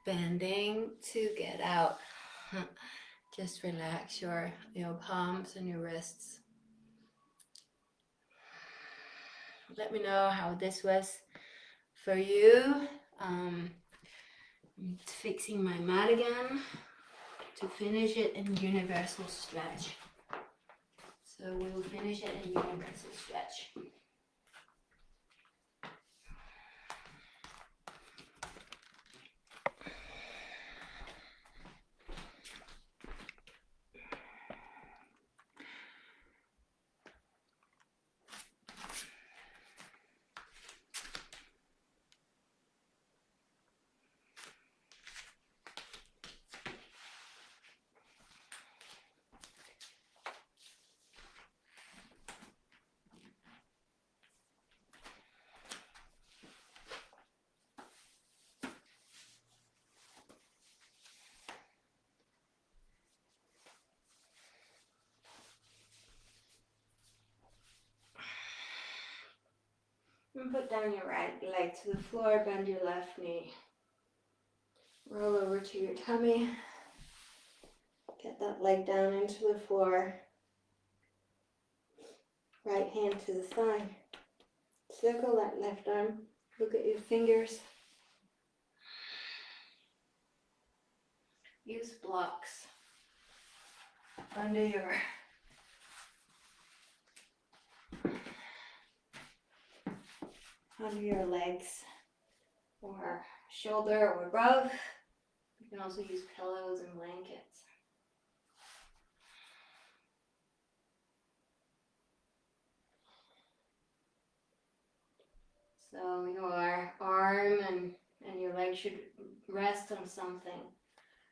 Bending to get out. Just relax your palms and your wrists. Let me know how this was for you. I'm fixing my mat again to finish it in universal stretch. So we will finish it in universal stretch. And put down your right leg to the floor, bend your left knee. Roll over to your tummy. Get that leg down into the floor. Right hand to the thigh. Circle that left arm. Look at your fingers. Use blocks under your legs or shoulder or both. You can also use pillows and blankets. So your arm and your leg should rest on something.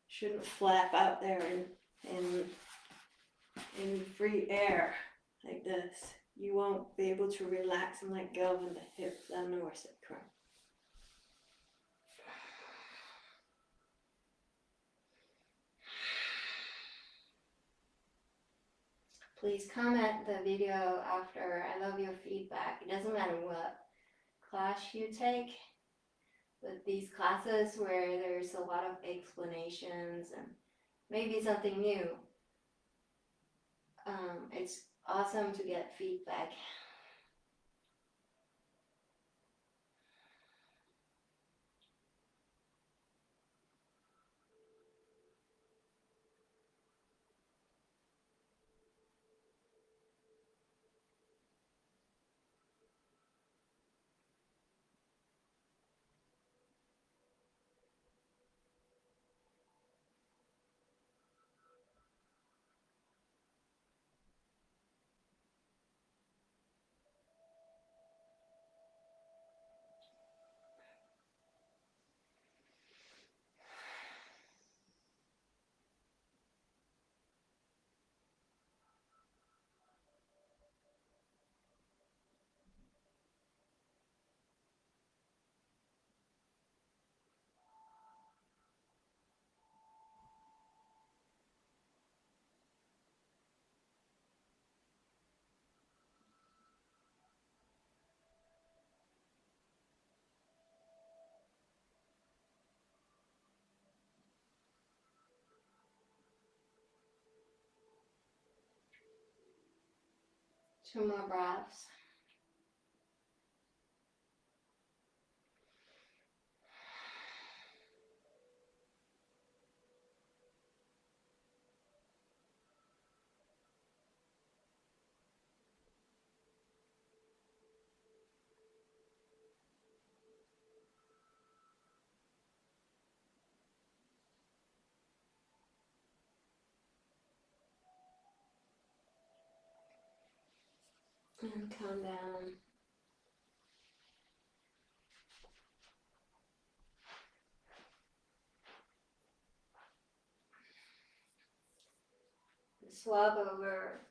Shouldn't flap out there in free air like this. You won't be able to relax and let go of the hips and the sacrum. Please comment the video after. I love your feedback. It doesn't matter what class you take, but these classes where there's a lot of explanations and maybe something new, it's awesome to get feedback. Two more breaths. And calm down. Swap over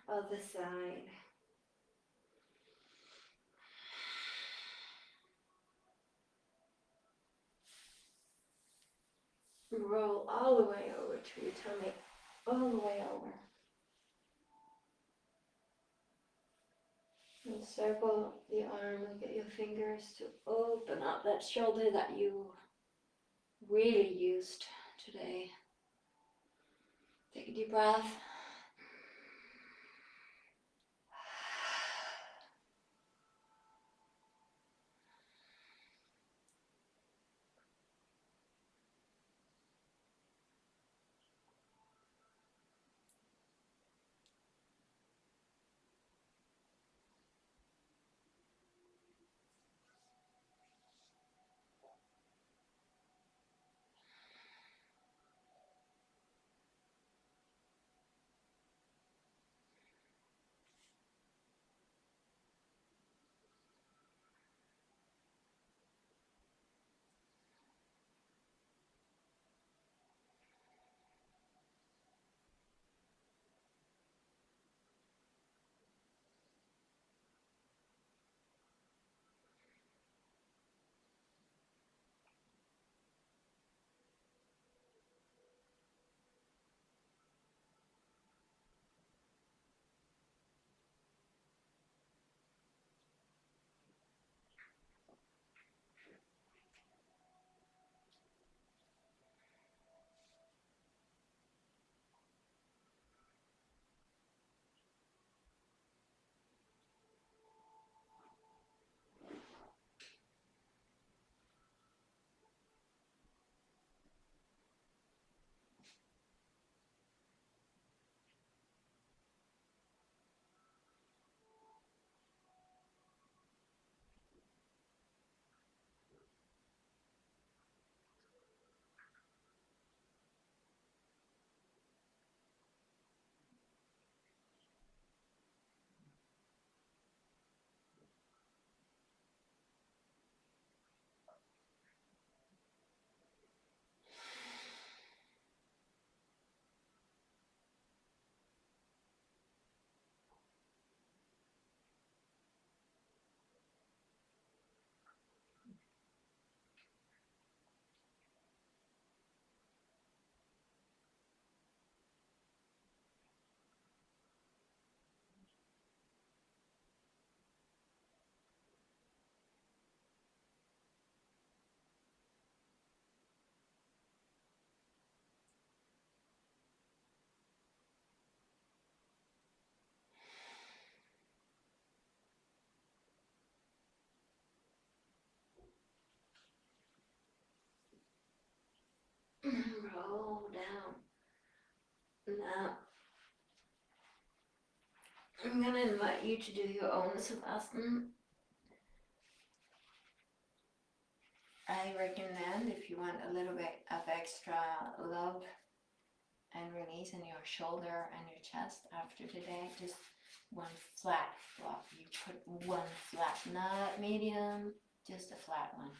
other side. Roll all the way over to your tummy, all the way over. And circle the arm, look at your fingers to open up that shoulder that you really used today. Take a deep breath. Now, I'm gonna invite you to do your own savasana. I recommend, if you want a little bit of extra love and release in your shoulder and your chest after today, just one flat block. You put one flat, not medium, just a flat one.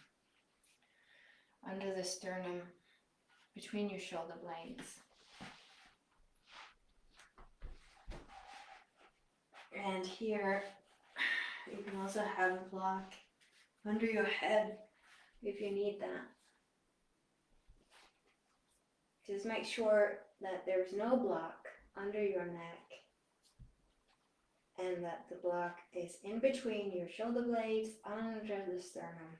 Under the sternum, between your shoulder blades. And here, you can also have a block under your head if you need that. Just make sure that there's no block under your neck and that the block is in between your shoulder blades, under the sternum.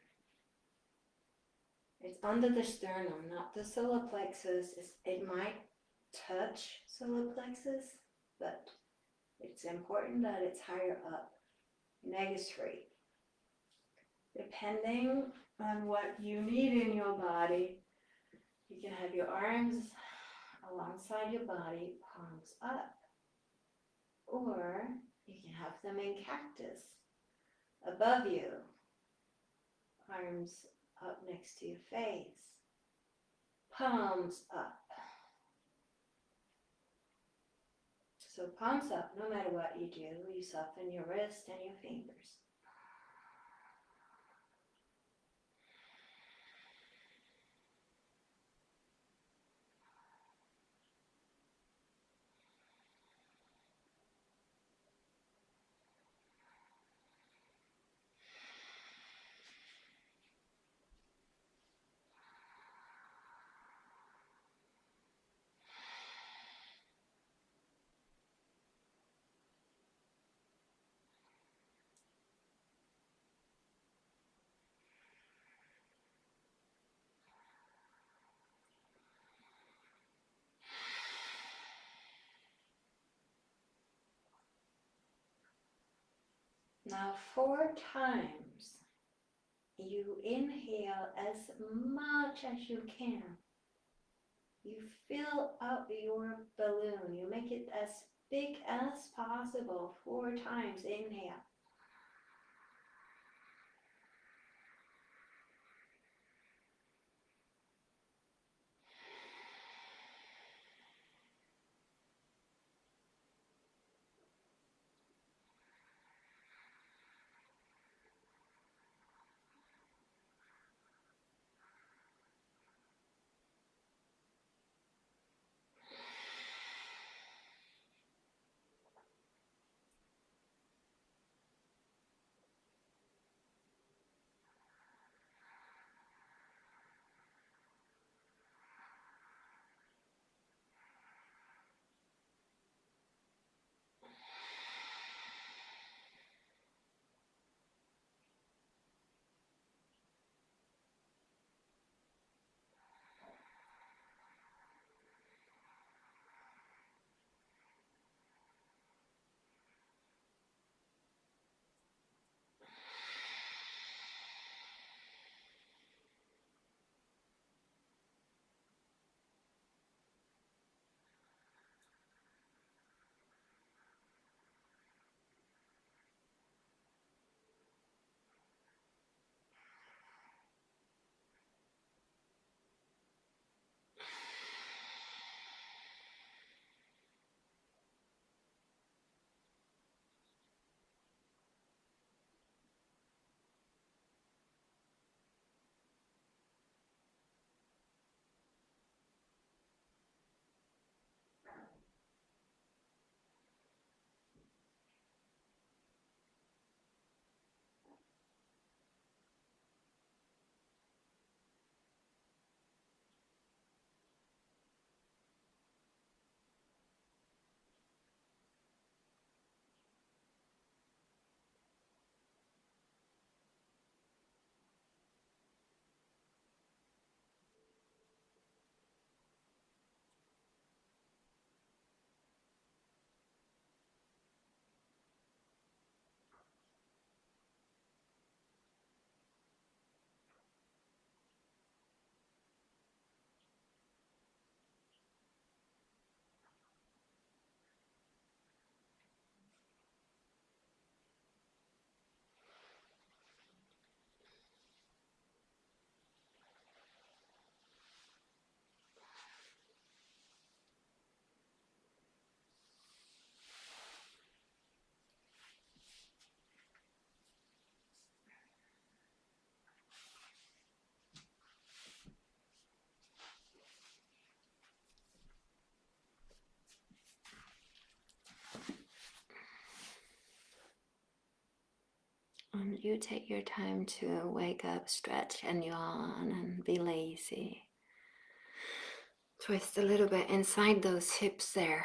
It's under the sternum, not the solar plexus. It might touch solar plexus, but it's important that it's higher up, negative 3. Depending on what you need in your body, you can have your arms alongside your body, palms up. Or you can have them in cactus, above you, arms up next to your face, palms up. So palms up, no matter what you do, you soften your wrist and your fingers. Now 4 times, you inhale as much as you can. You fill up your balloon. You make it as big as possible. 4 times, inhale. And you take your time to wake up, stretch and yawn and be lazy. Twist a little bit inside those hips there.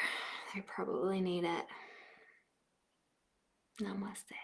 They probably need it. Namaste.